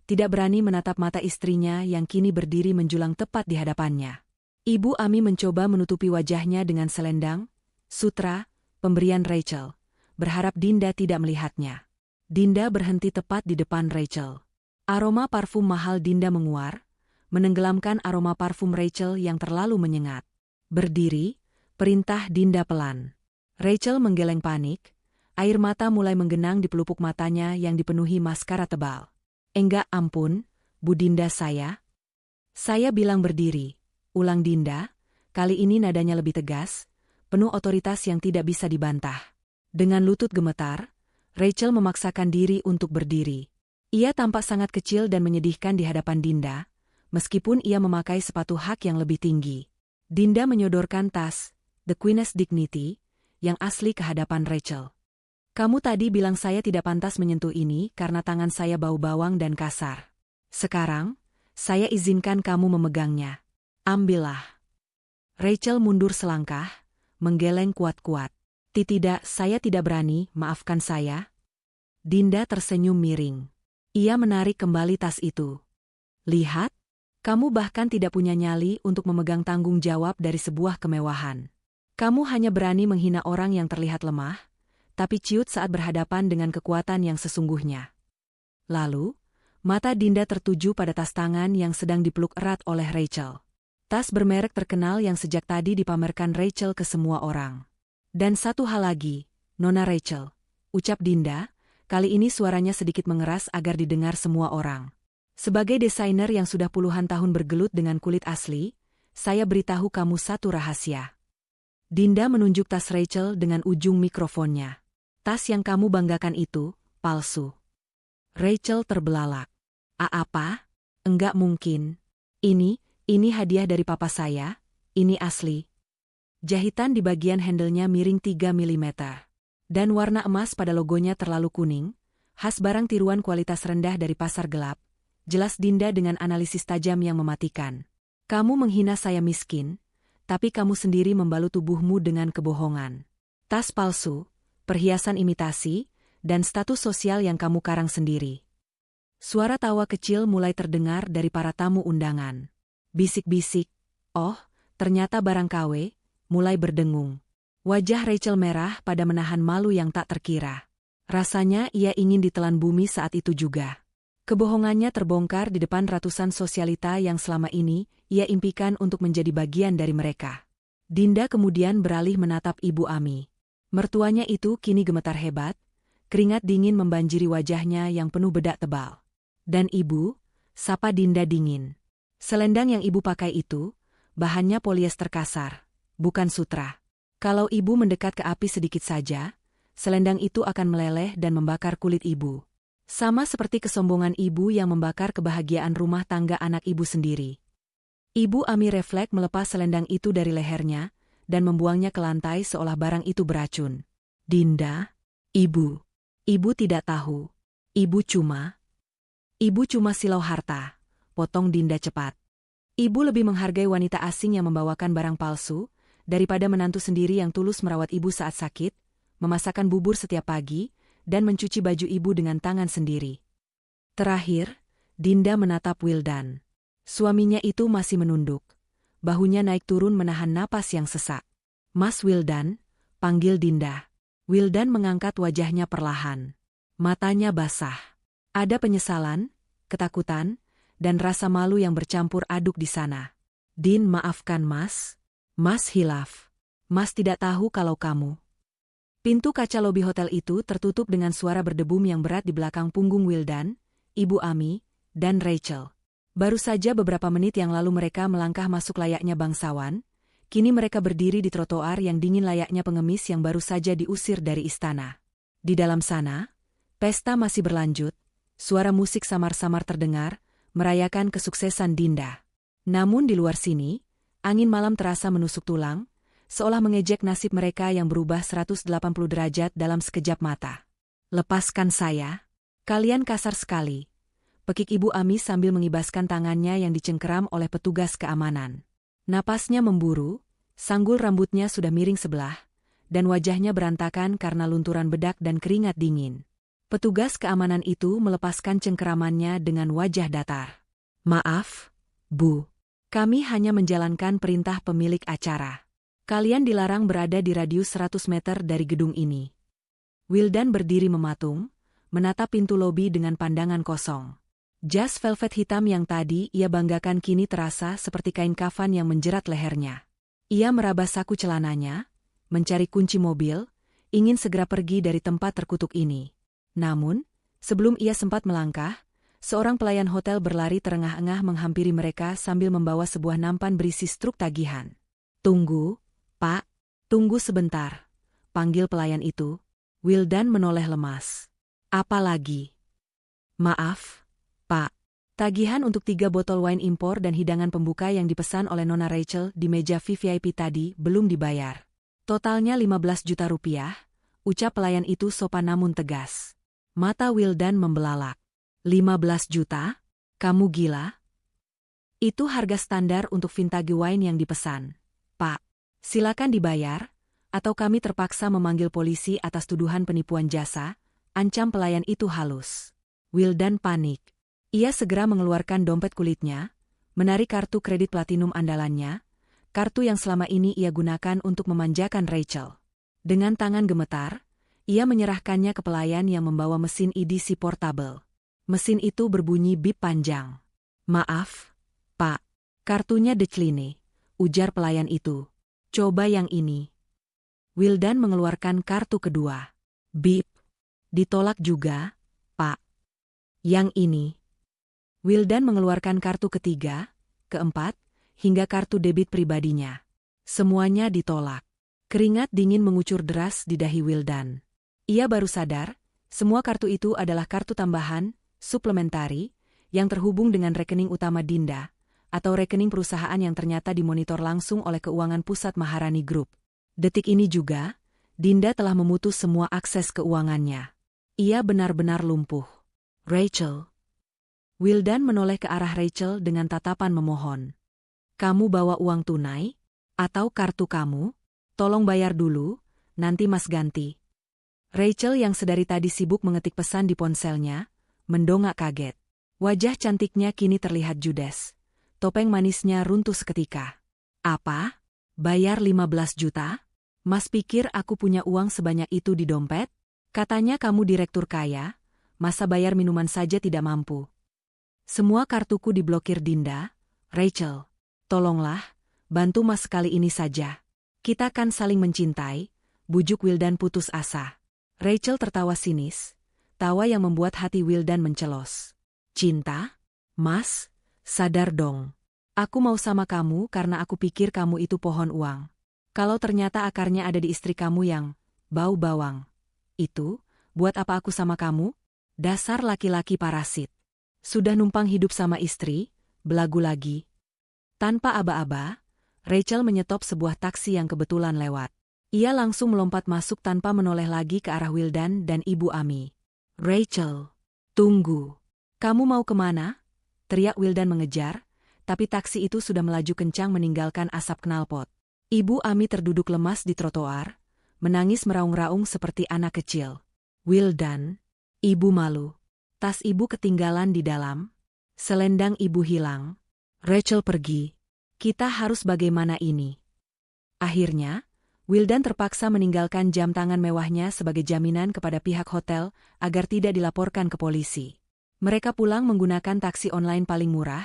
tidak berani menatap mata istrinya yang kini berdiri menjulang tepat di hadapannya. Ibu Ami mencoba menutupi wajahnya dengan selendang, sutra, pemberian Rachel, berharap Dinda tidak melihatnya. Dinda berhenti tepat di depan Rachel. Aroma parfum mahal Dinda menguar, menenggelamkan aroma parfum Rachel yang terlalu menyengat. Berdiri, perintah Dinda pelan. Rachel menggeleng panik, air mata mulai menggenang di pelupuk matanya yang dipenuhi maskara tebal. Enggak ampun, Bu Dinda saya bilang berdiri. Ulang Dinda, kali ini nadanya lebih tegas, penuh otoritas yang tidak bisa dibantah. Dengan lutut gemetar, Rachel memaksakan diri untuk berdiri. Ia tampak sangat kecil dan menyedihkan di hadapan Dinda, meskipun ia memakai sepatu hak yang lebih tinggi. Dinda menyodorkan tas, The Queen's Dignity, yang asli ke hadapan Rachel. Kamu tadi bilang saya tidak pantas menyentuh ini karena tangan saya bau bawang dan kasar. Sekarang, saya izinkan kamu memegangnya. Ambillah. Rachel mundur selangkah, menggeleng kuat-kuat. Tidak, saya tidak berani, maafkan saya. Dinda tersenyum miring. Ia menarik kembali tas itu. Lihat, Kamu bahkan tidak punya nyali untuk memegang tanggung jawab dari sebuah kemewahan. Kamu hanya berani menghina orang yang terlihat lemah, tapi ciut saat berhadapan dengan kekuatan yang sesungguhnya. Lalu, mata Dinda tertuju pada tas tangan yang sedang dipeluk erat oleh Rachel. Tas bermerek terkenal yang sejak tadi dipamerkan Rachel ke semua orang. Dan satu hal lagi, Nona Rachel, ucap Dinda, kali ini suaranya sedikit mengeras agar didengar semua orang. Sebagai desainer yang sudah puluhan tahun bergelut dengan kulit asli, saya beritahu kamu satu rahasia. Dinda menunjuk tas Rachel dengan ujung mikrofonnya. Tas yang kamu banggakan itu, palsu. Rachel terbelalak. Apa? Enggak mungkin. Ini hadiah dari papa saya, ini asli. Jahitan di bagian handle-nya miring 3 mm. Dan warna emas pada logonya terlalu kuning, khas barang tiruan kualitas rendah dari pasar gelap, jelas Dinda dengan analisis tajam yang mematikan. Kamu menghina saya miskin, tapi kamu sendiri membalut tubuhmu dengan kebohongan. Tas palsu, perhiasan imitasi, dan status sosial yang kamu karang sendiri. Suara tawa kecil mulai terdengar dari para tamu undangan. Bisik-bisik, oh, ternyata barang KW, mulai berdengung. Wajah Rachel merah pada menahan malu yang tak terkira. Rasanya ia ingin ditelan bumi saat itu juga. Kebohongannya terbongkar di depan ratusan sosialita yang selama ini ia impikan untuk menjadi bagian dari mereka. Dinda kemudian beralih menatap Ibu Ami. Mertuanya itu kini gemetar hebat, keringat dingin membanjiri wajahnya yang penuh bedak tebal. Dan Ibu, sapa Dinda dingin. Selendang yang Ibu pakai itu, bahannya polyester kasar, bukan sutra. Kalau Ibu mendekat ke api sedikit saja, selendang itu akan meleleh dan membakar kulit Ibu. Sama seperti kesombongan Ibu yang membakar kebahagiaan rumah tangga anak Ibu sendiri. Ibu Ami refleks melepas selendang itu dari lehernya dan membuangnya ke lantai seolah barang itu beracun. Dinda, Ibu tidak tahu. Ibu cuma silau harta, potong Dinda cepat. Ibu lebih menghargai wanita asing yang membawakan barang palsu, daripada menantu sendiri yang tulus merawat Ibu saat sakit, memasakkan bubur setiap pagi, dan mencuci baju Ibu dengan tangan sendiri. Terakhir, Dinda menatap Wildan. Suaminya itu masih menunduk. Bahunya naik turun menahan napas yang sesak. Mas Wildan, panggil Dinda. Wildan mengangkat wajahnya perlahan. Matanya basah. Ada penyesalan, ketakutan, dan rasa malu yang bercampur aduk di sana. Din, maafkan Mas. Mas hilaf. Mas tidak tahu kalau kamu. Pintu kaca lobi hotel itu tertutup dengan suara berdebum yang berat di belakang punggung Wildan, Ibu Ami, dan Rachel. Baru saja beberapa menit yang lalu mereka melangkah masuk layaknya bangsawan, kini mereka berdiri di trotoar yang dingin layaknya pengemis yang baru saja diusir dari istana. Di dalam sana, pesta masih berlanjut, suara musik samar-samar terdengar, merayakan kesuksesan Dinda. Namun di luar sini, angin malam terasa menusuk tulang, seolah mengejek nasib mereka yang berubah 180 derajat dalam sekejap mata. Lepaskan saya. Kalian kasar sekali. Pekik Ibu Ami sambil mengibaskan tangannya yang dicengkeram oleh petugas keamanan. Napasnya memburu, sanggul rambutnya sudah miring sebelah, dan wajahnya berantakan karena lunturan bedak dan keringat dingin. Petugas keamanan itu melepaskan cengkeramannya dengan wajah datar. Maaf, Bu. Kami hanya menjalankan perintah pemilik acara. Kalian dilarang berada di radius 100 meter dari gedung ini. Wildan berdiri mematung, menatap pintu lobi dengan pandangan kosong. Jas velvet hitam yang tadi ia banggakan kini terasa seperti kain kafan yang menjerat lehernya. Ia meraba saku celananya, mencari kunci mobil, ingin segera pergi dari tempat terkutuk ini. Namun, sebelum ia sempat melangkah, seorang pelayan hotel berlari terengah-engah menghampiri mereka sambil membawa sebuah nampan berisi struk tagihan. Tunggu, Pak, tunggu sebentar, panggil pelayan itu. Wildan menoleh lemas. Apa lagi? Maaf, Pak. Tagihan untuk 3 botol wine impor dan hidangan pembuka yang dipesan oleh Nona Rachel di meja VIP tadi belum dibayar. Totalnya 15 juta rupiah, ucap pelayan itu sopan namun tegas. Mata Wildan membelalak. 15 juta? Kamu gila? Itu harga standar untuk vintage wine yang dipesan. Pak, silakan dibayar, atau kami terpaksa memanggil polisi atas tuduhan penipuan jasa, ancam pelayan itu halus. Wildan panik. Ia segera mengeluarkan dompet kulitnya, menarik kartu kredit platinum andalannya, kartu yang selama ini ia gunakan untuk memanjakan Rachel. Dengan tangan gemetar, ia menyerahkannya ke pelayan yang membawa mesin EDC portable. Mesin itu berbunyi bip panjang. "Maaf, Pak. Kartunya decline," ujar pelayan itu. "Coba yang ini." Wildan mengeluarkan kartu kedua. "Bip. Ditolak juga, Pak." "Yang ini." Wildan mengeluarkan kartu ketiga, keempat, hingga kartu debit pribadinya. Semuanya ditolak. Keringat dingin mengucur deras di dahi Wildan. Ia baru sadar, semua kartu itu adalah kartu tambahan, suplementari, yang terhubung dengan rekening utama Dinda, atau rekening perusahaan yang ternyata dimonitor langsung oleh Keuangan Pusat Maharani Group. Detik ini juga, Dinda telah memutus semua akses keuangannya. Ia benar-benar lumpuh. "Rachel." Wildan menoleh ke arah Rachel dengan tatapan memohon. "Kamu bawa uang tunai? Atau kartu kamu? Tolong bayar dulu, nanti Mas ganti." Rachel yang sedari tadi sibuk mengetik pesan di ponselnya, mendongak kaget. Wajah cantiknya kini terlihat judes. Topeng manisnya runtuh seketika. "Apa? Bayar 15 juta? Mas pikir aku punya uang sebanyak itu di dompet? Katanya kamu direktur kaya, masa bayar minuman saja tidak mampu?" "Semua kartuku diblokir Dinda. Rachel, tolonglah, bantu Mas sekali ini saja. Kita kan saling mencintai," bujuk Wildan putus asa. Rachel tertawa sinis, tawa yang membuat hati Wildan mencelos. "Cinta? Mas, sadar dong. Aku mau sama kamu karena aku pikir kamu itu pohon uang. Kalau ternyata akarnya ada di istri kamu yang bau bawang. Itu, buat apa aku sama kamu? Dasar laki-laki parasit. Sudah numpang hidup sama istri, belagu lagi." Tanpa aba-aba, Rachel menyetop sebuah taksi yang kebetulan lewat. Ia langsung melompat masuk tanpa menoleh lagi ke arah Wildan dan Ibu Ami. "Rachel, tunggu. Kamu mau kemana?" teriak Wildan mengejar, tapi taksi itu sudah melaju kencang meninggalkan asap knalpot. Ibu Ami terduduk lemas di trotoar, menangis meraung-raung seperti anak kecil. "Wildan, Ibu malu. Tas Ibu ketinggalan di dalam. Selendang Ibu hilang. Rachel pergi. Kita harus bagaimana ini?" Akhirnya, Wildan terpaksa meninggalkan jam tangan mewahnya sebagai jaminan kepada pihak hotel agar tidak dilaporkan ke polisi. Mereka pulang menggunakan taksi online paling murah,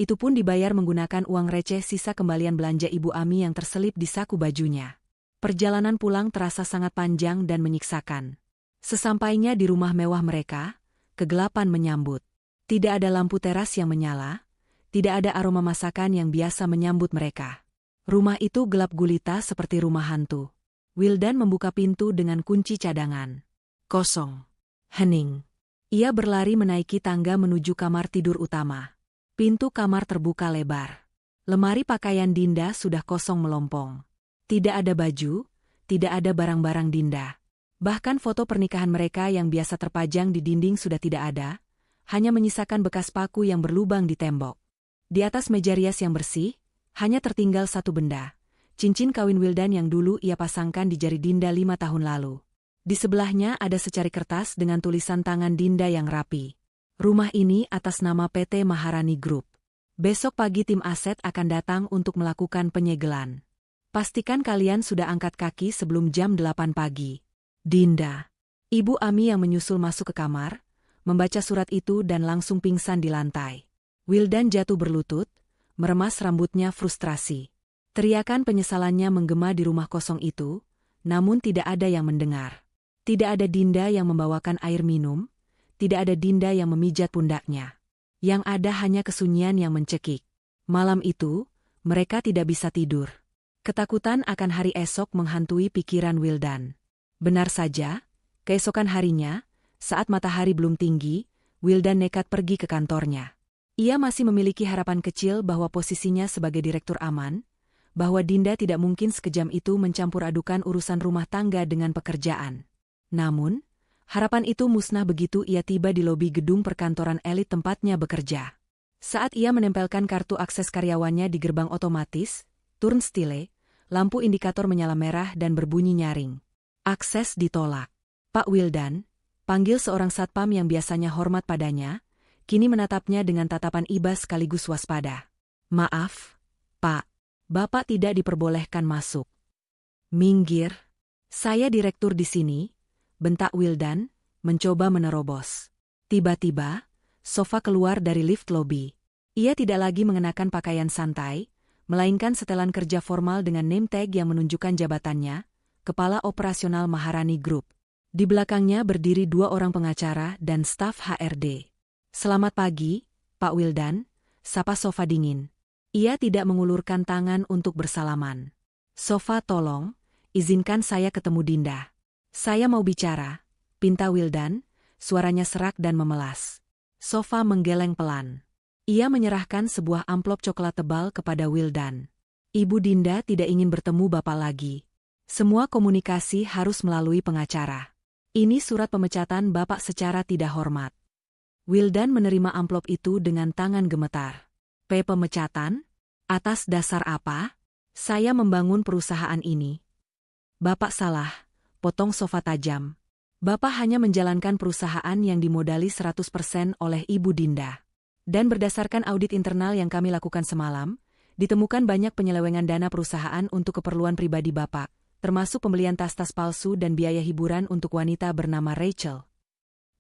itu pun dibayar menggunakan uang receh sisa kembalian belanja Ibu Ami yang terselip di saku bajunya. Perjalanan pulang terasa sangat panjang dan menyiksakan. Sesampainya di rumah mewah mereka, kegelapan menyambut. Tidak ada lampu teras yang menyala, tidak ada aroma masakan yang biasa menyambut mereka. Rumah itu gelap gulita seperti rumah hantu. Wildan membuka pintu dengan kunci cadangan. Kosong. Hening. Ia berlari menaiki tangga menuju kamar tidur utama. Pintu kamar terbuka lebar. Lemari pakaian Dinda sudah kosong melompong. Tidak ada baju, tidak ada barang-barang Dinda. Bahkan foto pernikahan mereka yang biasa terpajang di dinding sudah tidak ada, hanya menyisakan bekas paku yang berlubang di tembok. Di atas meja rias yang bersih, hanya tertinggal satu benda, cincin kawin Wildan yang dulu ia pasangkan di jari Dinda 5 tahun lalu. Di sebelahnya ada secari kertas dengan tulisan tangan Dinda yang rapi. "Rumah ini atas nama PT Maharani Group. Besok pagi tim aset akan datang untuk melakukan penyegelan. Pastikan kalian sudah angkat kaki sebelum jam 8 pagi. Dinda." Ibu Ami yang menyusul masuk ke kamar, membaca surat itu dan langsung pingsan di lantai. Wildan jatuh berlutut, meremas rambutnya frustrasi. Teriakan penyesalannya menggema di rumah kosong itu, namun tidak ada yang mendengar. Tidak ada Dinda yang membawakan air minum, tidak ada Dinda yang memijat pundaknya. Yang ada hanya kesunyian yang mencekik. Malam itu, mereka tidak bisa tidur. Ketakutan akan hari esok menghantui pikiran Wildan. Benar saja, keesokan harinya, saat matahari belum tinggi, Wildan nekat pergi ke kantornya. Ia masih memiliki harapan kecil bahwa posisinya sebagai direktur aman, bahwa Dinda tidak mungkin sekejam itu mencampur adukan urusan rumah tangga dengan pekerjaan. Namun, harapan itu musnah begitu ia tiba di lobi gedung perkantoran elit tempatnya bekerja. Saat ia menempelkan kartu akses karyawannya di gerbang otomatis, turnstile, lampu indikator menyala merah dan berbunyi nyaring. Akses ditolak. "Pak Wildan," panggil seorang satpam yang biasanya hormat padanya, kini menatapnya dengan tatapan iba sekaligus waspada. Maaf, Pak. Bapak tidak diperbolehkan masuk. Minggir. Saya direktur di sini, bentak Wildan, mencoba menerobos. Tiba-tiba, Sofa keluar dari lift lobby. Ia tidak lagi mengenakan pakaian santai, melainkan setelan kerja formal dengan name tag yang menunjukkan jabatannya, Kepala Operasional Maharani Group. Di belakangnya berdiri 2 orang pengacara dan staf HRD. Selamat pagi, Pak Wildan, sapa Sofa dingin. Ia tidak mengulurkan tangan untuk bersalaman. Sofa, tolong, izinkan saya ketemu Dinda. Saya mau bicara, pinta Wildan, suaranya serak dan memelas. Sofa menggeleng pelan. Ia menyerahkan sebuah amplop coklat tebal kepada Wildan. Ibu Dinda tidak ingin bertemu Bapak lagi. Semua komunikasi harus melalui pengacara. Ini surat pemecatan Bapak secara tidak hormat. Wildan menerima amplop itu dengan tangan gemetar. Pemecatan? Atas dasar apa? Saya membangun perusahaan ini. Bapak salah, potong Sofa tajam. Bapak hanya menjalankan perusahaan yang dimodali 100% oleh Ibu Dinda. Dan berdasarkan audit internal yang kami lakukan semalam, ditemukan banyak penyelewengan dana perusahaan untuk keperluan pribadi Bapak, termasuk pembelian tas-tas palsu dan biaya hiburan untuk wanita bernama Rachel.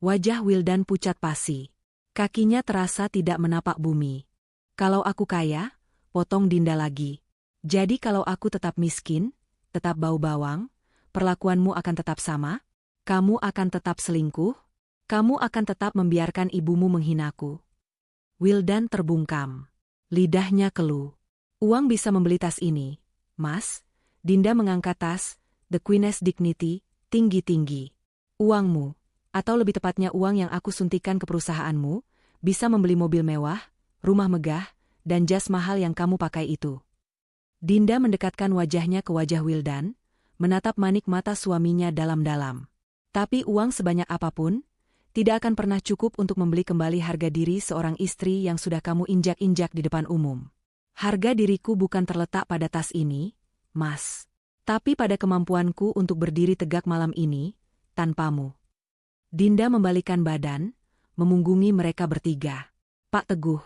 Wajah Wildan pucat pasi. Kakinya terasa tidak menapak bumi. Kalau aku kaya, potong Dinda lagi. Jadi kalau aku tetap miskin, tetap bau bawang, perlakuanmu akan tetap sama? Kamu akan tetap selingkuh? Kamu akan tetap membiarkan ibumu menghinaku? Wildan terbungkam. Lidahnya keluh. Uang bisa membeli tas ini, Mas. Dinda mengangkat tas, The Queen's Dignity, tinggi-tinggi. Uangmu, atau lebih tepatnya uang yang aku suntikan ke perusahaanmu, bisa membeli mobil mewah, rumah megah, dan jas mahal yang kamu pakai itu. Dinda mendekatkan wajahnya ke wajah Wildan, menatap manik mata suaminya dalam-dalam. Tapi uang sebanyak apapun, tidak akan pernah cukup untuk membeli kembali harga diri seorang istri yang sudah kamu injak-injak di depan umum. Harga diriku bukan terletak pada tas ini, Mas. Tapi pada kemampuanku untuk berdiri tegak malam ini, tanpamu. Dinda membalikkan badan, memunggungi mereka bertiga. Pak Teguh,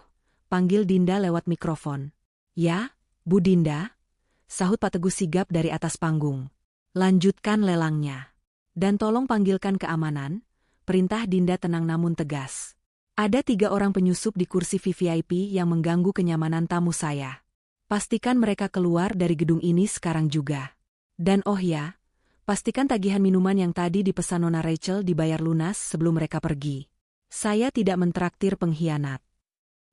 panggil Dinda lewat mikrofon. Ya, Bu Dinda, sahut Pak Teguh sigap dari atas panggung. Lanjutkan lelangnya. Dan tolong panggilkan keamanan, perintah Dinda tenang namun tegas. Ada 3 orang penyusup di kursi VVIP yang mengganggu kenyamanan tamu saya. Pastikan mereka keluar dari gedung ini sekarang juga. Dan oh ya, pastikan tagihan minuman yang tadi dipesan Nona Rachel dibayar lunas sebelum mereka pergi. Saya tidak mentraktir pengkhianat.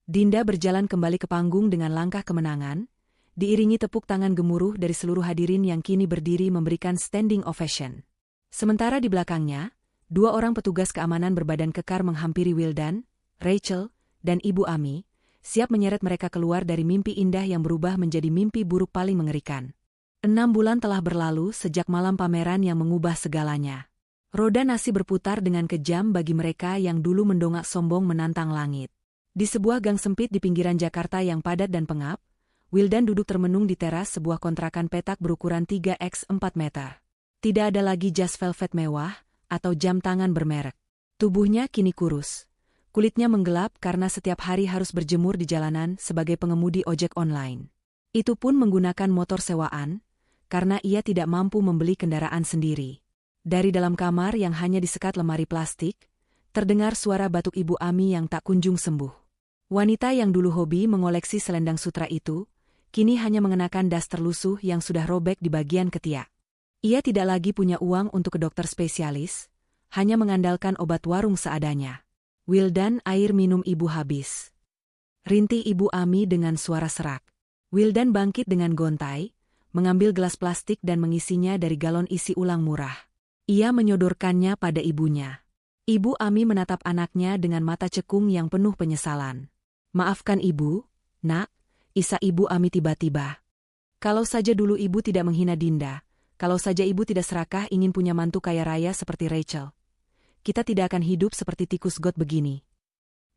Dinda berjalan kembali ke panggung dengan langkah kemenangan, diiringi tepuk tangan gemuruh dari seluruh hadirin yang kini berdiri memberikan standing ovation. Sementara di belakangnya, 2 orang petugas keamanan berbadan kekar menghampiri Wildan, Rachel, dan Ibu Ami, siap menyeret mereka keluar dari mimpi indah yang berubah menjadi mimpi buruk paling mengerikan. 6 bulan telah berlalu sejak malam pameran yang mengubah segalanya. Roda nasi berputar dengan kejam bagi mereka yang dulu mendongak sombong menantang langit. Di sebuah gang sempit di pinggiran Jakarta yang padat dan pengap, Wildan duduk termenung di teras sebuah kontrakan petak berukuran 3x4 meter. Tidak ada lagi jas velvet mewah atau jam tangan bermerek. Tubuhnya kini kurus. Kulitnya menggelap karena setiap hari harus berjemur di jalanan sebagai pengemudi ojek online. Itu pun menggunakan motor sewaan, karena ia tidak mampu membeli kendaraan sendiri. Dari dalam kamar yang hanya disekat lemari plastik, terdengar suara batuk Ibu Ami yang tak kunjung sembuh. Wanita yang dulu hobi mengoleksi selendang sutra itu, kini hanya mengenakan das terlusuh yang sudah robek di bagian ketiak. Ia tidak lagi punya uang untuk ke dokter spesialis, hanya mengandalkan obat warung seadanya. Wildan, air minum ibu habis. Rintih Ibu Ami dengan suara serak. Wildan bangkit dengan gontai, mengambil gelas plastik dan mengisinya dari galon isi ulang murah. Ia menyodorkannya pada ibunya. Ibu Ami menatap anaknya dengan mata cekung yang penuh penyesalan. Maafkan ibu, nak, isa Ibu Ami tiba-tiba. Kalau saja dulu ibu tidak menghina Dinda, kalau saja ibu tidak serakah ingin punya mantu kaya raya seperti Rachel, kita tidak akan hidup seperti tikus got begini.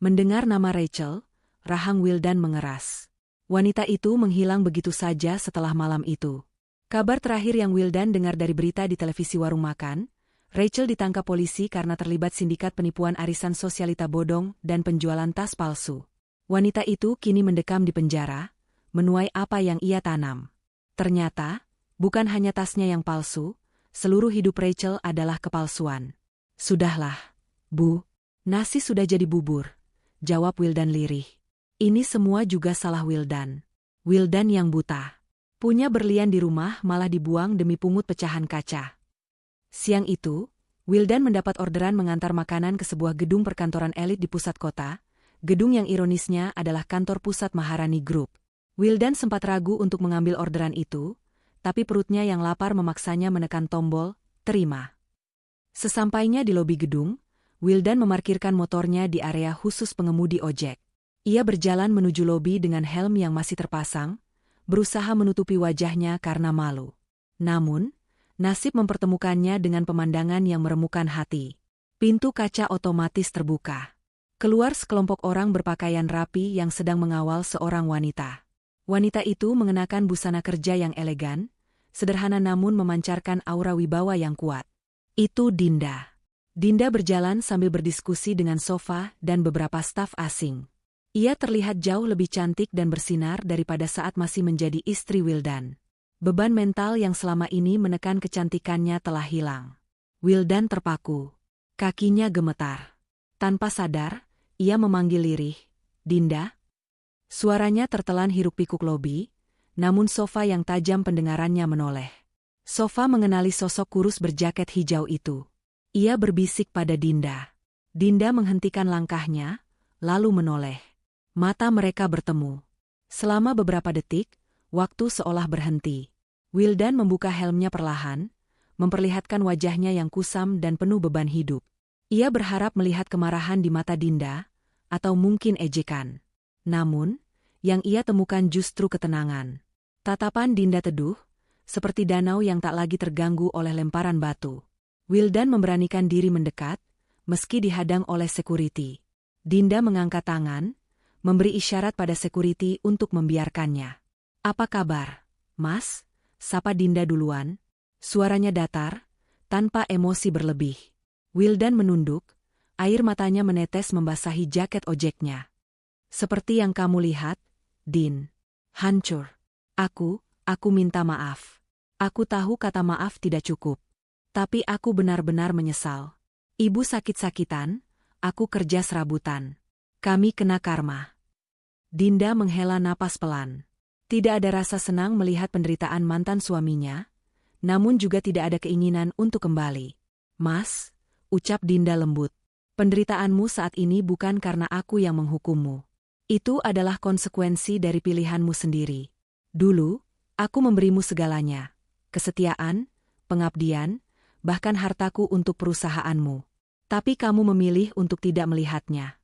Mendengar nama Rachel, rahang Wildan mengeras. Wanita itu menghilang begitu saja setelah malam itu. Kabar terakhir yang Wildan dengar dari berita di televisi warung makan, Rachel ditangkap polisi karena terlibat sindikat penipuan arisan sosialita bodong dan penjualan tas palsu. Wanita itu kini mendekam di penjara, menuai apa yang ia tanam. Ternyata, bukan hanya tasnya yang palsu, seluruh hidup Rachel adalah kepalsuan. Sudahlah, Bu. Nasi sudah jadi bubur, jawab Wildan lirih. Ini semua juga salah Wildan. Wildan yang buta. Punya berlian di rumah malah dibuang demi pungut pecahan kaca. Siang itu, Wildan mendapat orderan mengantar makanan ke sebuah gedung perkantoran elit di pusat kota, gedung yang ironisnya adalah kantor pusat Maharani Group. Wildan sempat ragu untuk mengambil orderan itu, tapi perutnya yang lapar memaksanya menekan tombol, terima. Sesampainya di lobi gedung, Wildan memarkirkan motornya di area khusus pengemudi ojek. Ia berjalan menuju lobi dengan helm yang masih terpasang, berusaha menutupi wajahnya karena malu. Namun, nasib mempertemukannya dengan pemandangan yang meremukkan hati. Pintu kaca otomatis terbuka. Keluar sekelompok orang berpakaian rapi yang sedang mengawal seorang wanita. Wanita itu mengenakan busana kerja yang elegan, sederhana namun memancarkan aura wibawa yang kuat. Itu Dinda. Dinda berjalan sambil berdiskusi dengan Sofa dan beberapa staf asing. Ia terlihat jauh lebih cantik dan bersinar daripada saat masih menjadi istri Wildan. Beban mental yang selama ini menekan kecantikannya telah hilang. Wildan terpaku. Kakinya gemetar. Tanpa sadar, ia memanggil lirih, "Dinda?" Suaranya tertelan hiruk-pikuk lobi, namun Sofa yang tajam pendengarannya menoleh. Sofa mengenali sosok kurus berjaket hijau itu. Ia berbisik pada Dinda. Dinda menghentikan langkahnya, lalu menoleh. Mata mereka bertemu. Selama beberapa detik, waktu seolah berhenti. Wildan membuka helmnya perlahan, memperlihatkan wajahnya yang kusam dan penuh beban hidup. Ia berharap melihat kemarahan di mata Dinda, atau mungkin ejekan. Namun, yang ia temukan justru ketenangan. Tatapan Dinda teduh, seperti danau yang tak lagi terganggu oleh lemparan batu. Wildan memberanikan diri mendekat, meski dihadang oleh security. Dinda mengangkat tangan, memberi isyarat pada security untuk membiarkannya. "Apa kabar, Mas?" sapa Dinda duluan. Suaranya datar, tanpa emosi berlebih. Wildan menunduk, air matanya menetes membasahi jaket ojeknya. "Seperti yang kamu lihat, Din. Hancur. Aku minta maaf. Aku tahu kata maaf tidak cukup. Tapi aku benar-benar menyesal. Ibu sakit-sakitan, aku kerja serabutan. Kami kena karma." Dinda menghela napas pelan. Tidak ada rasa senang melihat penderitaan mantan suaminya, namun juga tidak ada keinginan untuk kembali. "Mas," ucap Dinda lembut, "penderitaanmu saat ini bukan karena aku yang menghukummu. Itu adalah konsekuensi dari pilihanmu sendiri. Dulu, aku memberimu segalanya, kesetiaan, pengabdian, bahkan hartaku untuk perusahaanmu. Tapi kamu memilih untuk tidak melihatnya.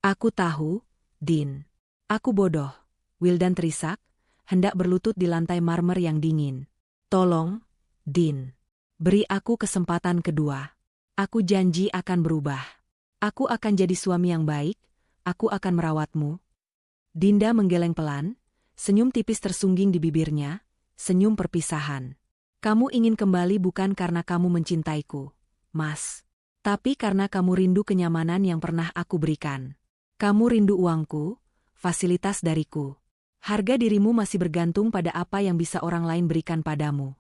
Aku tahu, Din. Aku bodoh." Wildan terisak, hendak berlutut di lantai marmer yang dingin. "Tolong, Din. Beri aku kesempatan kedua. Aku janji akan berubah. Aku akan jadi suami yang baik, aku akan merawatmu." Dinda menggeleng pelan, senyum tipis tersungging di bibirnya, senyum perpisahan. "Kamu ingin kembali bukan karena kamu mencintaiku, Mas. Tapi karena kamu rindu kenyamanan yang pernah aku berikan. Kamu rindu uangku, fasilitas dariku. Harga dirimu masih bergantung pada apa yang bisa orang lain berikan padamu."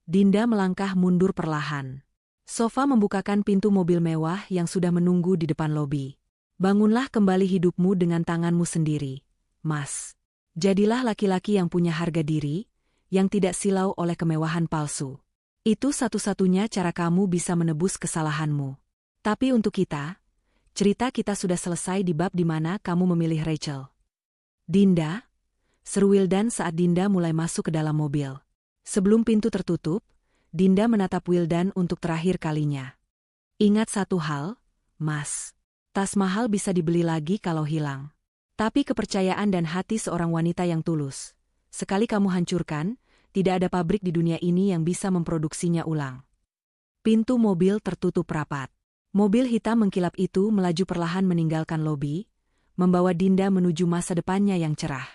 Dinda melangkah mundur perlahan. Sofa membukakan pintu mobil mewah yang sudah menunggu di depan lobi. "Bangunlah kembali hidupmu dengan tanganmu sendiri, Mas. Jadilah laki-laki yang punya harga diri, yang tidak silau oleh kemewahan palsu. Itu satu-satunya cara kamu bisa menebus kesalahanmu. Tapi untuk kita, cerita kita sudah selesai di bab di mana kamu memilih Rachel." "Dinda?" seru Wildan saat Dinda mulai masuk ke dalam mobil. Sebelum pintu tertutup, Dinda menatap Wildan untuk terakhir kalinya. "Ingat satu hal, Mas. Tas mahal bisa dibeli lagi kalau hilang. Tapi kepercayaan dan hati seorang wanita yang tulus, sekali kamu hancurkan, tidak ada pabrik di dunia ini yang bisa memproduksinya ulang." Pintu mobil tertutup rapat. Mobil hitam mengkilap itu melaju perlahan meninggalkan lobi, membawa Dinda menuju masa depannya yang cerah.